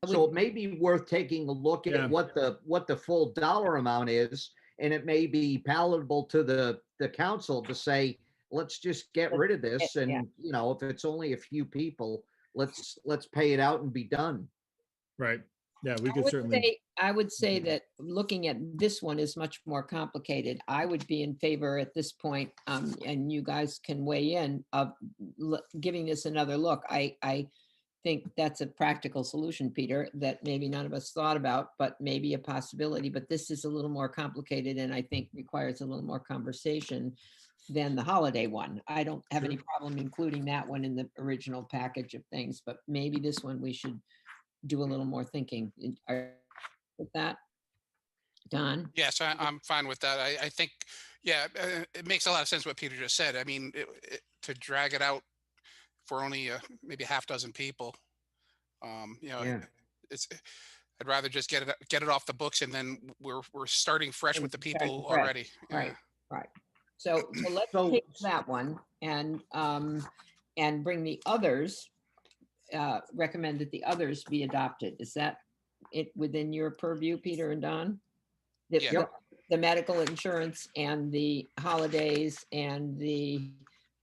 So it may be worth taking a look at what the full dollar amount is, and it may be palatable to the council to say, let's just get rid of this, and if it's only a few people, let's pay it out and be done. Right. Yeah, we could certainly. I would say that looking at this one is much more complicated. I would be in favor at this point, and you guys can weigh in, of giving this another look. I think that's a practical solution, Peter, that maybe none of us thought about, but maybe a possibility. But this is a little more complicated, and I think requires a little more conversation than the holiday one. I don't have any problem including that one in the original package of things, but maybe this one we should do a little more thinking. With that, Don? Yes, I'm fine with that. I think, it makes a lot of sense what Peter just said. To drag it out for only maybe a half dozen people, it's. I'd rather just get it off the books, and then we're starting fresh with the people already. Right. So let's take that one and bring the others. Recommend that the others be adopted. Is that it within your purview, Peter and Don? The medical insurance and the holidays and the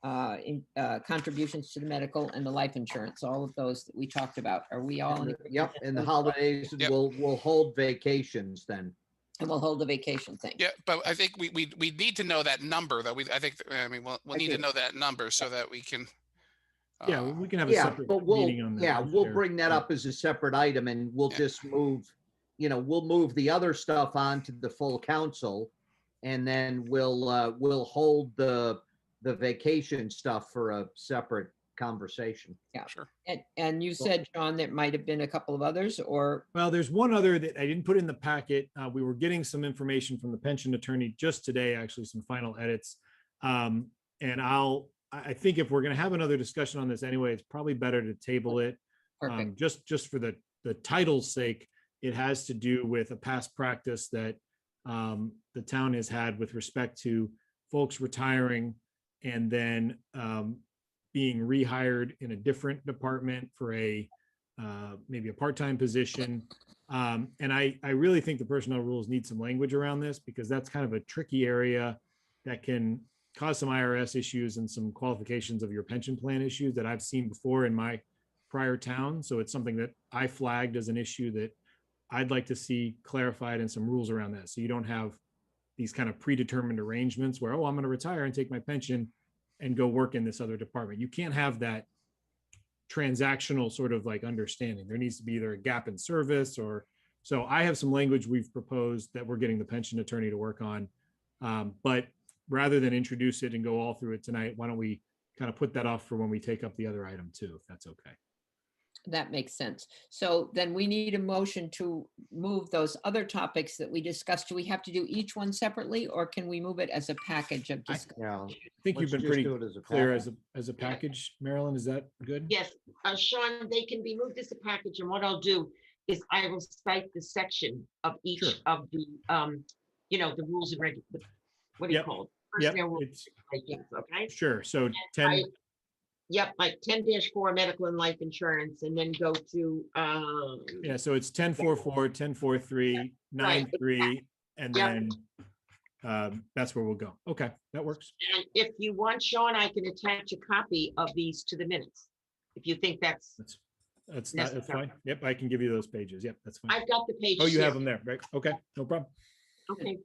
contributions to the medical and the life insurance, all of those that we talked about. Are we all in agreement? Yep, and the holidays, Yep. we'll hold vacations then. And we'll hold the vacation thing. Yeah, but I think we need to know that number though. I think, we'll need to think- know that number so that we can. Yeah, uh, we can have a Yeah, separate but meeting on that. yeah, for we'll sure. bring that Yeah. up as a separate item and we'll Yeah. just move, we'll move the other stuff on to the full council. And then we'll hold the vacation stuff for a separate conversation. Sure. And you said, John, there might have been a couple of others, or Well, there's one other that I didn't put in the packet. We were getting some information from the pension attorney just today, actually some final edits. And I think if we're going to have another discussion on this anyway, it's probably better to table it. perfect. Just for the title's sake. It has to do with a past practice that the town has had with respect to folks retiring and then being rehired in a different department for maybe a part-time position. And I really think the personnel rules need some language around this because that's kind of a tricky area that can cause some IRS issues and some qualifications of your pension plan issues that I've seen before in my prior town. So it's something that I flagged as an issue that I'd like to see clarified and some rules around that. So you don't have these kind of predetermined arrangements where, oh, I'm going to retire and take my pension and go work in this other department. You can't have that transactional sort of like understanding. There needs to be either a gap in service or, so I have some language we've proposed that we're getting the pension attorney to work on. But rather than introduce it and go all through it tonight, why don't we kind of put that off for when we take up the other item too, if that's okay. That makes sense. So then we need a motion to move those other topics that we discussed. Do we have to do each one separately, or can we move it as a package of discussion? Yeah. I think you've let's been just pretty do it as a clear package. as a package, Marilyn, is that good? Yes, Sean, they can be moved as a package, and what I'll do is I will cite the section of each Sure. of the, the rules and what do you Yep. call it? Yep, Personnel rules it's, and regulations, okay? sure, so I- 10, Yep, like 10-4 medical and life insurance, and then go to, yeah, so it's 10.4.4, 10.4.3, Right. 9.3, and Yep. then that's where we'll go. Okay, that works. and if you want, Sean, I can attach a copy of these to the minutes. If you think that's, That's Necessary. fine. Yep, I can give you those pages. Yep, that's fine. I've got the pages. Oh, you here. have them there, right? Okay, no problem. Okay,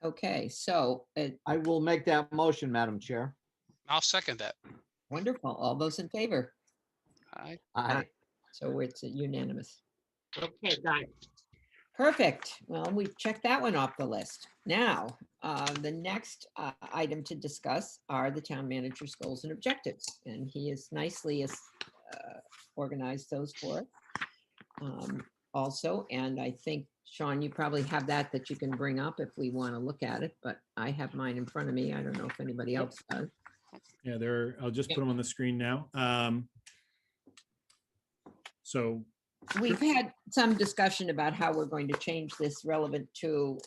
Okay, so I will make that motion, Madam Chair. I'll second that. wonderful. All those in favor? Aye. So it's unanimous. okay, got it. Perfect. Well, we've checked that one off the list. Now, the next item to discuss are the town manager's goals and objectives. And he has nicely organized those for us. Also, and I think, Sean, you probably have that you can bring up if we want to look at it, but I have mine in front of me. I don't know if anybody else does. Yeah, I'll just put them on the screen now. So, We've had some discussion about how we're going to change this relevant to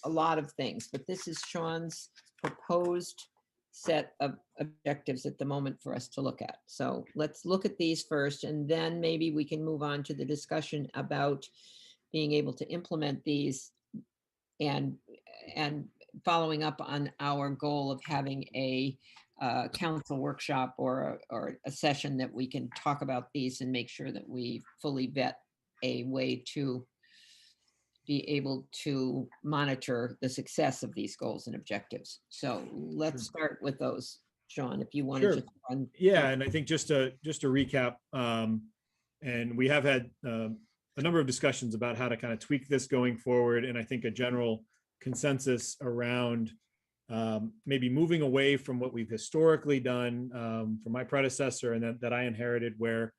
a lot of things, but this is Sean's proposed set of objectives at the moment for us to look at. So let's look at these first, and then maybe we can move on to the discussion about being able to implement these and following up on our goal of having a council workshop or a session that we can talk about these and make sure that we fully vet a way to be able to monitor the success of these goals and objectives. So let's start with those, Sean, if you want to Sure. just run. yeah, and I think just to recap, and we have had a number of discussions about how to kind of tweak this going forward. And I think a general consensus around maybe moving away from what we've historically done from my predecessor and that I inherited, where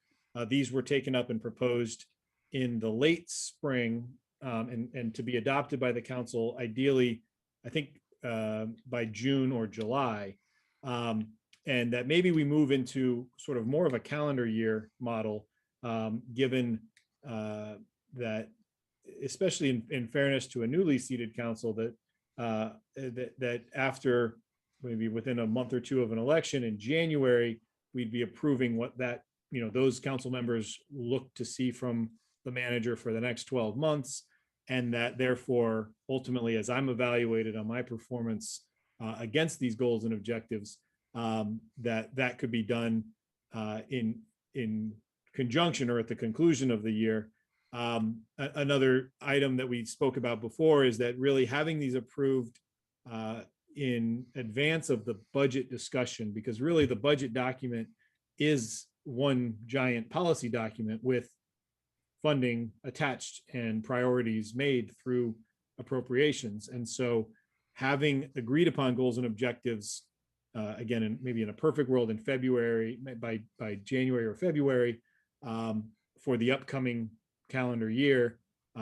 these were taken up and proposed in the late spring and to be adopted by the council, ideally, I think by June or July. And that maybe we move into sort of more of a calendar year model, given that, especially in fairness to a newly seated council, that after maybe within a month or two of an election in January, we'd be approving what those council members look to see from the manager for the next 12 months. And that therefore, ultimately, as I'm evaluated on my performance against these goals and objectives, that could be done in conjunction or at the conclusion of the year. Another item that we spoke about before is that really having these approved in advance of the budget discussion, because really the budget document is one giant policy document with funding attached and priorities made through appropriations. And so having agreed upon goals and objectives, again, maybe in a perfect world in February, by January or February, for the upcoming calendar year,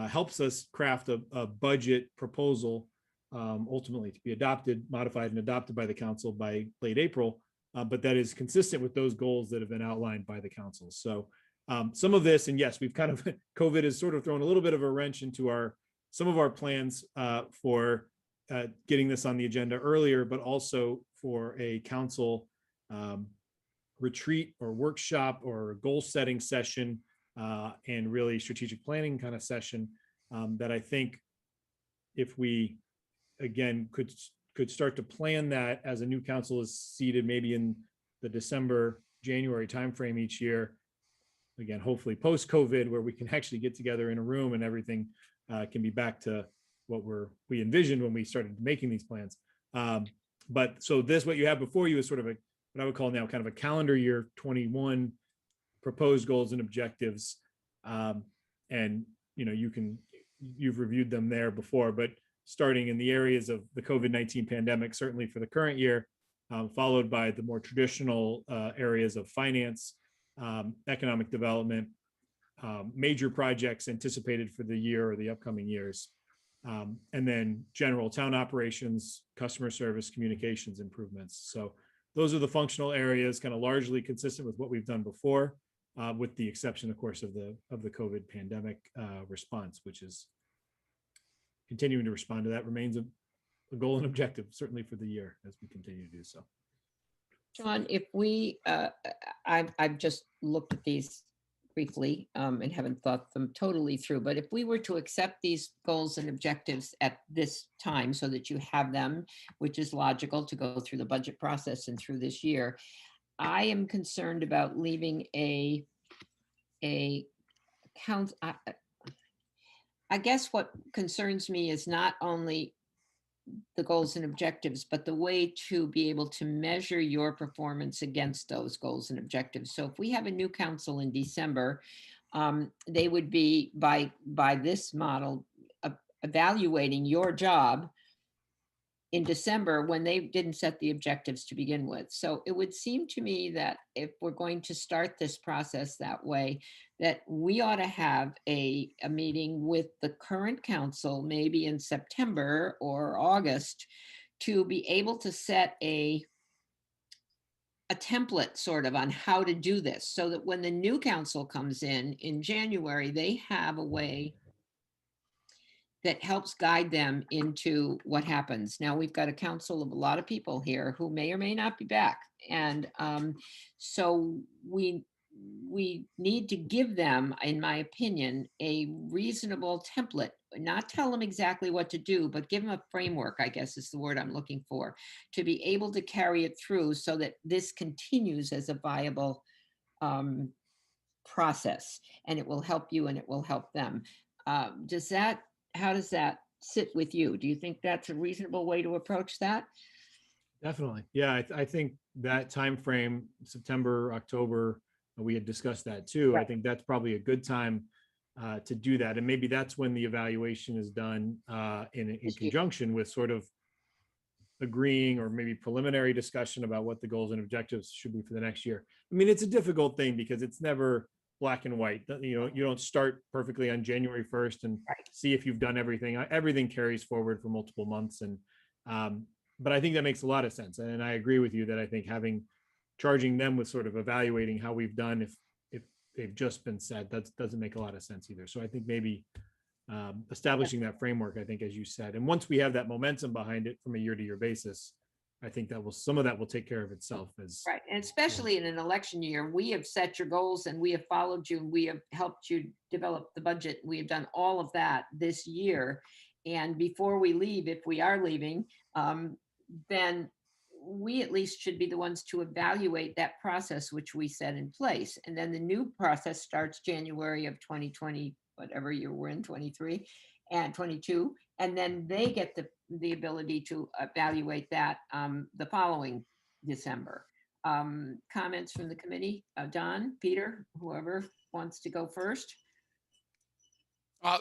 helps us craft a budget proposal, ultimately to be adopted, modified and adopted by the council by late April, but that is consistent with those goals that have been outlined by the council. So some of this, and yes, we've kind of, COVID has sort of thrown a little bit of a wrench into some of our plans for getting this on the agenda earlier, but also for a council retreat or workshop or goal setting session and really strategic planning kind of session that I think if we, again, could start to plan that as a new council is seated maybe in the December, January timeframe each year, again, hopefully post-COVID, where we can actually get together in a room and everything can be back to what we envisioned when we started making these plans. But so what you have before you is sort of what I would call now kind of a calendar year 21 proposed goals and objectives. And you've reviewed them there before, but starting in the areas of the COVID-19 pandemic, certainly for the current year, followed by the more traditional areas of finance, economic development, major projects anticipated for the year or the upcoming years, and then general town operations, customer service, communications improvements. So those are the functional areas, kind of largely consistent with what we've done before, with the exception, of course, of the COVID pandemic response, which is continuing to respond to that remains a goal and objective, certainly for the year as we continue to do so. John, if we, I've just looked at these briefly and haven't thought them totally through, but if we were to accept these goals and objectives at this time so that you have them, which is logical to go through the budget process and through this year, I am concerned about leaving a count. I guess what concerns me is not only the goals and objectives, but the way to be able to measure your performance against those goals and objectives. So if we have a new council in December, they would be by this model evaluating your job in December when they didn't set the objectives to begin with. So it would seem to me that if we're going to start this process that way, that we ought to have a meeting with the current council, maybe in September or August, to be able to set a template sort of on how to do this, so that when the new council comes in January, they have a way that helps guide them into what happens. Now, we've got a council of a lot of people here who may or may not be back. And so we need to give them, in my opinion, a reasonable template, not tell them exactly what to do, but give them a framework, I guess is the word I'm looking for, to be able to carry it through so that this continues as a viable process, and it will help you and it will help them. How does that sit with you? Do you think that's a reasonable way to approach that? Definitely. Yeah, I think that time frame, September, October, we had discussed that too. Right. I think that's probably a good time to do that. And maybe that's when the evaluation is done in conjunction with sort of agreeing or maybe preliminary discussion about what the goals and objectives should be for the next year. I mean, it's a difficult thing because it's never black and white. You don't start perfectly on January 1st and see if you've done everything. Everything carries forward for multiple months. And but I think that makes a lot of sense. And I agree with you that I think charging them with sort of evaluating how we've done if they've just been said, that doesn't make a lot of sense either. So I think maybe establishing that framework, I think, as you said, and once we have that momentum behind it from a year-to-year basis, I think that some of that will take care of itself. Right, and especially in an election year, we have set your goals and we have followed you and we have helped you develop the budget. We have done all of that this year. And before we leave, if we are leaving, then we at least should be the ones to evaluate that process which we set in place. And then the new process starts January of 2020, whatever year we're in, 23 and 22. And then they get the ability to evaluate that the following December. Comments from the committee? Don, Peter, whoever wants to go first.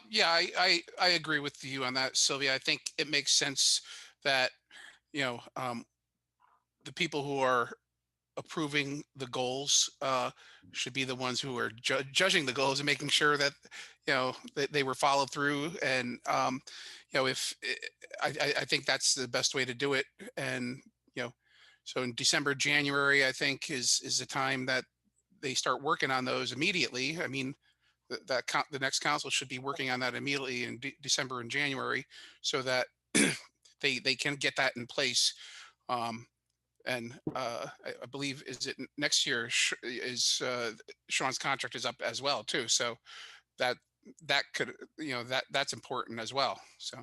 Yeah, I agree with you on that, Sylvia. I think it makes sense that, you know, the people who are approving the goals should be the ones who are judging the goals and making sure that, you know, they were followed through. And, you know, if I think that's the best way to do it. And, you know, so in December, January, I think is the time that they start working on those immediately. I mean, the next council should be working on that immediately in December and January, so that they can get that in place. And I believe is it next year is Sean's contract is up as well too. So that could, you know, that's important as well. So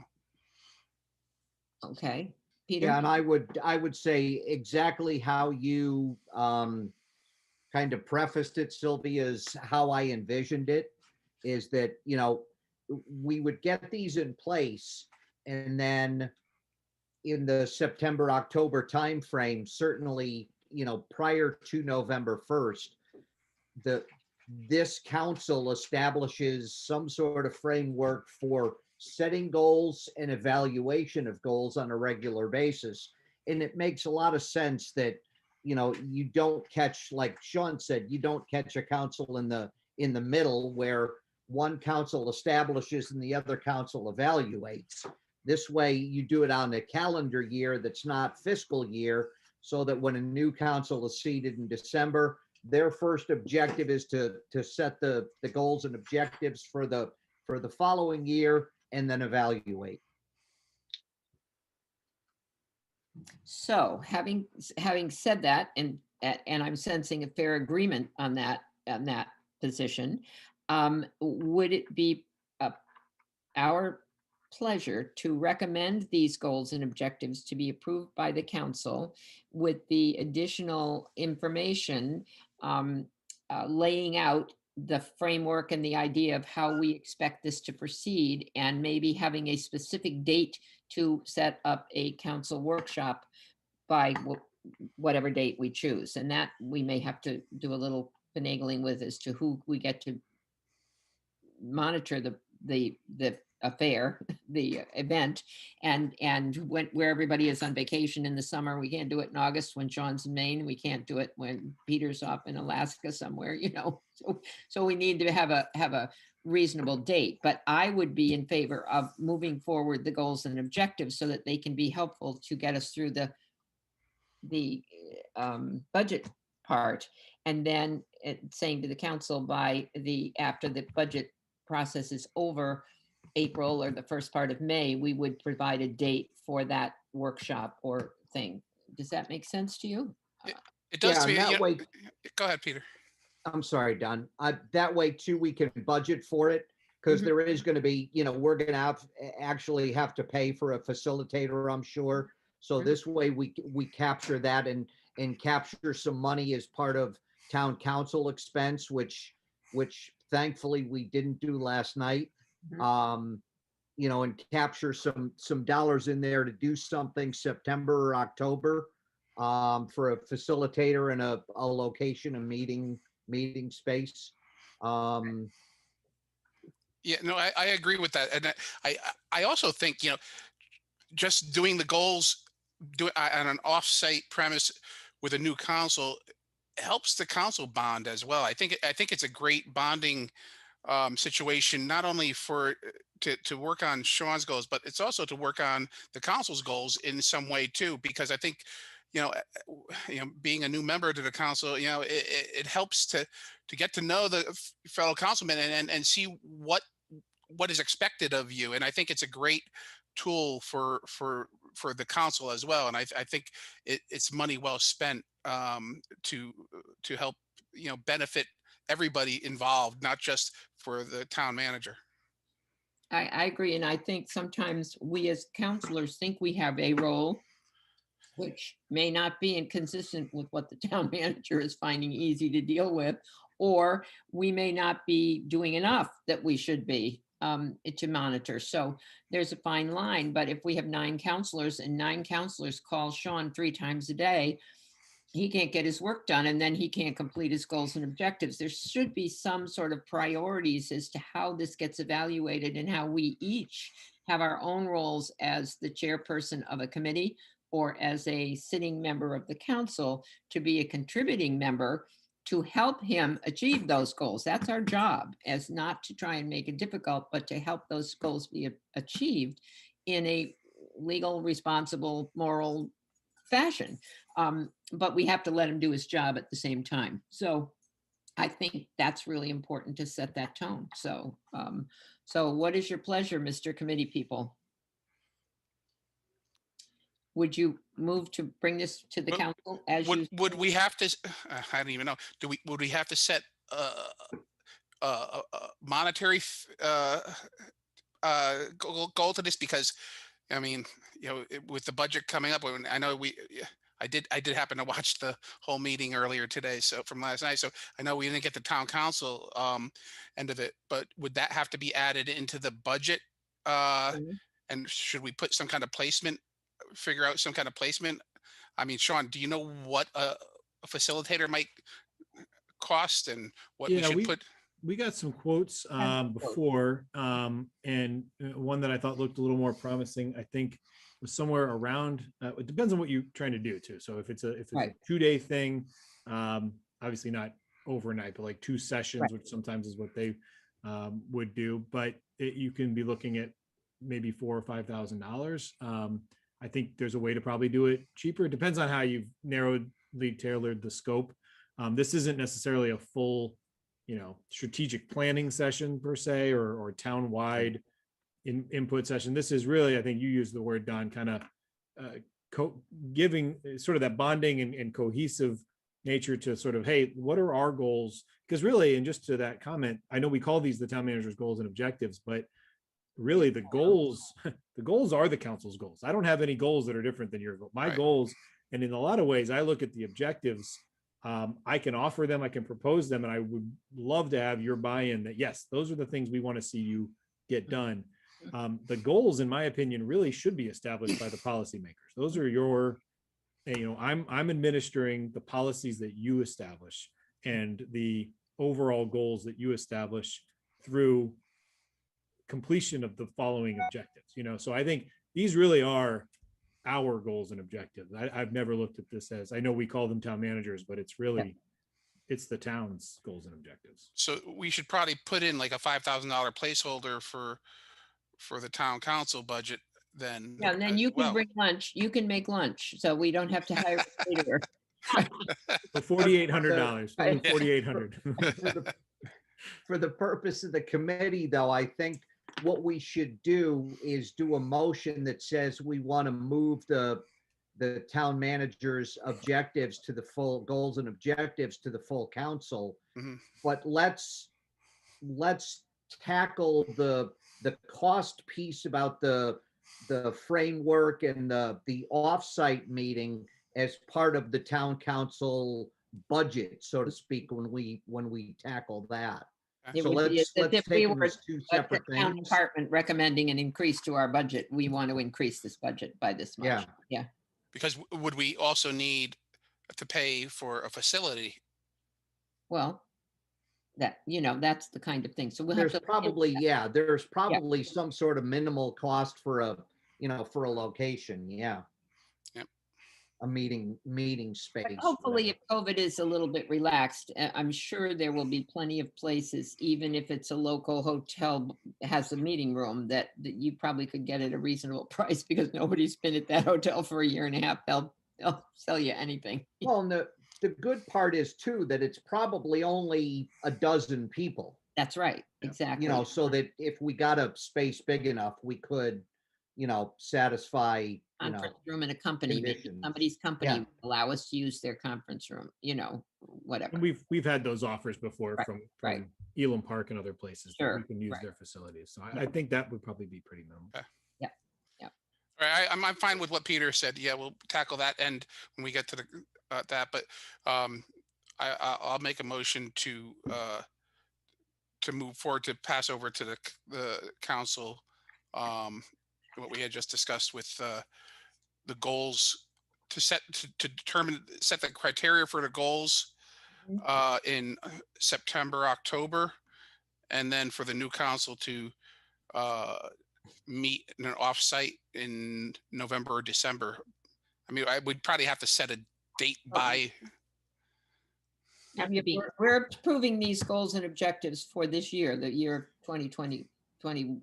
Okay, Peter. Yeah, and I would say exactly how you kind of prefaced it, Sylvia, is how I envisioned it, is that, you know, we would get these in place, and then in the September, October timeframe, certainly, you know, prior to November 1st, this council establishes some sort of framework for setting goals and evaluation of goals on a regular basis. And it makes a lot of sense that, you know, you don't catch, like Sean said, you don't catch a council in the middle where one council establishes and the other council evaluates. This way you do it on a calendar year that's not fiscal year, so that when a new council is seated in December, their first objective is to set the goals and objectives for the following year and then evaluate. So having said that, and I'm sensing a fair agreement on that position, would it be our pleasure to recommend these goals and objectives to be approved by the council with the additional information laying out the framework and the idea of how we expect this to proceed, and maybe having a specific date to set up a council workshop by whatever date we choose? And that we may have to do a little finagling with as to who we get to monitor the affair, the event, and where everybody is on vacation in the summer. We can't do it in August when Sean's in Maine. We can't do it when Peter's off in Alaska somewhere, you know. So we need to have a reasonable date. But I would be in favor of moving forward the goals and objectives so that they can be helpful to get us through the budget part, and then saying to the council after the budget process is over, April or the first part of May, we would provide a date for that workshop or thing. Does that make sense to you? it does to me. That way, Go ahead, Peter. I'm sorry, Don. That way too, we can budget for it, because there is going to be, you know, we're going to actually have to pay for a facilitator, I'm sure. So this way we capture that and capture some money as part of town council expense, which thankfully we didn't do last night. You know, and capture some dollars in there to do something September or October for a facilitator and a location, a meeting space. Yeah, no, I agree with that. And I also think, you know, just doing the goals on an off-site premise with a new council helps the council bond as well. I think it's a great bonding situation, not only for to work on Sean's goals, but it's also to work on the council's goals in some way too. Because I think, you know, being a new member to the council, you know, it helps to get to know the fellow councilmen and see what is expected of you. And I think it's a great tool for the council as well. And I think it's money well spent to help, you know, benefit everybody involved, not just for the town manager. I agree. And I think sometimes we as counselors think we have a role which may not be inconsistent with what the town manager is finding easy to deal with, or we may not be doing enough that we should be to monitor. So there's a fine line, but if we have 9 counselors and 9 counselors call Sean 3 times a day, he can't get his work done, and then he can't complete his goals and objectives. There should be some sort of priorities as to how this gets evaluated and how we each have our own roles as the chairperson of a committee or as a sitting member of the council to be a contributing member to help him achieve those goals. That's our job, as not to try and make it difficult, but to help those goals be achieved in a legal, responsible, moral fashion. But we have to let him do his job at the same time. So I think that's really important to set that tone. So, so what is your pleasure, Mr. Committee people? Would you move to bring this to the Well, council as you? Would we have to, I don't even know, would we have to set a monetary goal to this? Because, I mean, you know, with the budget coming up, I know I did happen to watch the whole meeting earlier today, so from last night. So I know we didn't get the town council end of it, but would that have to be added into the budget? Mhm. And should we put some kind of placement, figure out some kind of placement? I mean, Sean, do you know what a facilitator might cost and what we Yeah, should put? we got some quotes before, and one that I thought looked a little more promising, I think was somewhere around, it depends on what you're trying to do too. So if it's a Right. 2-day thing, obviously not overnight, but like 2 sessions, Right. which sometimes is what they would do, but you can be looking at maybe $4,000 or $5,000. I think there's a way to probably do it cheaper. It depends on how you've tailored the scope. This isn't necessarily a full, strategic planning session per se, or town-wide input session. This is really, I think you used the word, Don, kind of giving sort of that bonding and cohesive nature to sort of, hey, what are our goals? Because really, and just to that comment, I know we call these the town manager's goals and objectives, but really the goals are the council's goals. I don't have any goals that are different than your goal. My Right. goals, and in a lot of ways, I look at the objectives. I can offer them, I can propose them, and I would love to have your buy-in that, yes, those are the things we want to see you get done. The goals, in my opinion, really should be established by the policymakers. Those are your, I'm administering the policies that you establish and the overall goals that you establish through completion of the following objectives. So I think these really are our goals and objectives. I've never looked at this as, I know we call them town managers, but it's really, it's the town's goals and objectives. So we should probably put in like a $5,000 placeholder for the town council budget then. Yeah, and then as you can well. bring lunch, you can make lunch, so we don't have to hire a caterer. For $4,800, Right. $4,800. For the purpose of the committee, though, I think what we should do is do a motion that says we want to move the town manager's objectives to the full goals and objectives to the full council. Mhm. But let's tackle the cost piece about the framework and the offsite meeting as part of the town council budget, so to speak, when we tackle that. It So would be as let's if we take them were as 2 a separate town things. department recommending an increase to our budget. We want to increase this budget by this much. Yeah. Because would we also need to pay for a facility? Well, that's the kind of thing. So we'll have There's to. probably, there's probably some sort of minimal cost for a location, yeah. Yep. A meeting space. But hopefully, if whatever. COVID is a little bit relaxed, I'm sure there will be plenty of places, even if it's a local hotel has a meeting room, that you probably could get at a reasonable price, because nobody's been at that hotel for a year and a half. They'll sell you anything. Well, and the good part is too, that it's probably only a dozen people, That's right. Exactly. so that if we got a space big enough, we could, satisfy, Conference room in a company, maybe conditions. somebody's company Yeah. would allow us to use their conference room, whatever. And we've had those offers before Right, from right. Elam Park and other places that Sure, we can use right. their facilities. So I think that would probably be pretty minimal. All right, I'm fine with what Peter said. Yeah, we'll tackle that end when we get to the that. But I'll make a motion to move forward to pass over to the council what we had just discussed with the goals to set the criteria for the goals in September, October, and then for the new council to meet in an offsite in November or December. I mean, I would probably have to set a date by. Have to be. We're approving these goals and objectives for this year, the year of 2020,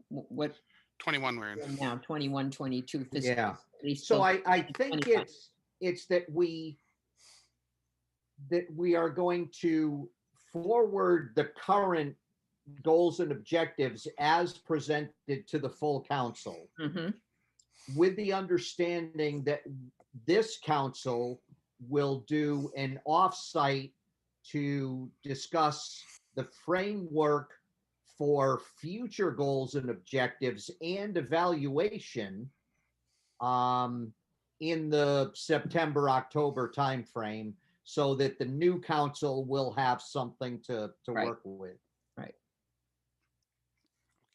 what 21 we're in. we're in now, 21, 22. fiscal, Yeah. at least So till I think 25. it's that we are going to forward the current goals and objectives as presented to the full council, Mhm. with the understanding that this council will do an offsite to discuss the framework for future goals and objectives and evaluation in the September, October timeframe, so that the new council will have something to Right. work with.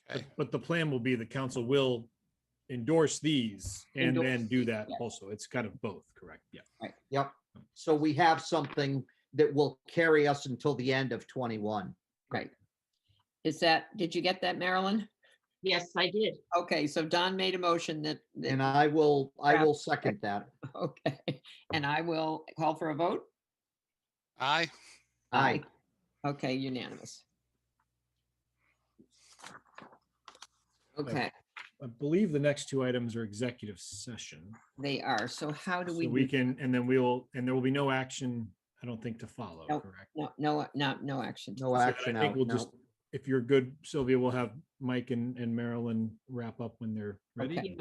Okay. But the plan will be the council will endorse these and Endorse then do these, that yeah. also. It's kind of both, correct? Yeah. Yep. So we have something that will carry us until the end of 21. Right. Did you get that, Marilyn? Yes, I did. Okay, so Don made a motion that, And I will second that. okay, and I will call for a vote. Aye. Aye. Okay, unanimous. Okay, I believe the next two items are executive session. they are. So how do So we? we do- can, and then there will be no action, I don't think, to follow, Nope. correct? No action. No So then action I think out. we'll No. just, if you're good, Sylvia, we'll have Mike and Marilyn wrap up when they're ready. Okay.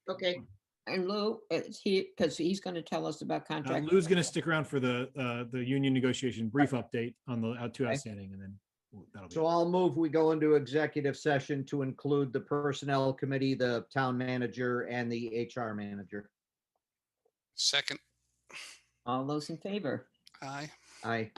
Okay. And Lou, is he, because he's going to tell us about contract. Lou's going to stick around for the union negotiation brief update on the two Okay. outstanding, and then that'll be. So I'll move, we go into executive session to include the personnel committee, the town manager, and the HR manager. Second. All those in favor? Aye. Aye.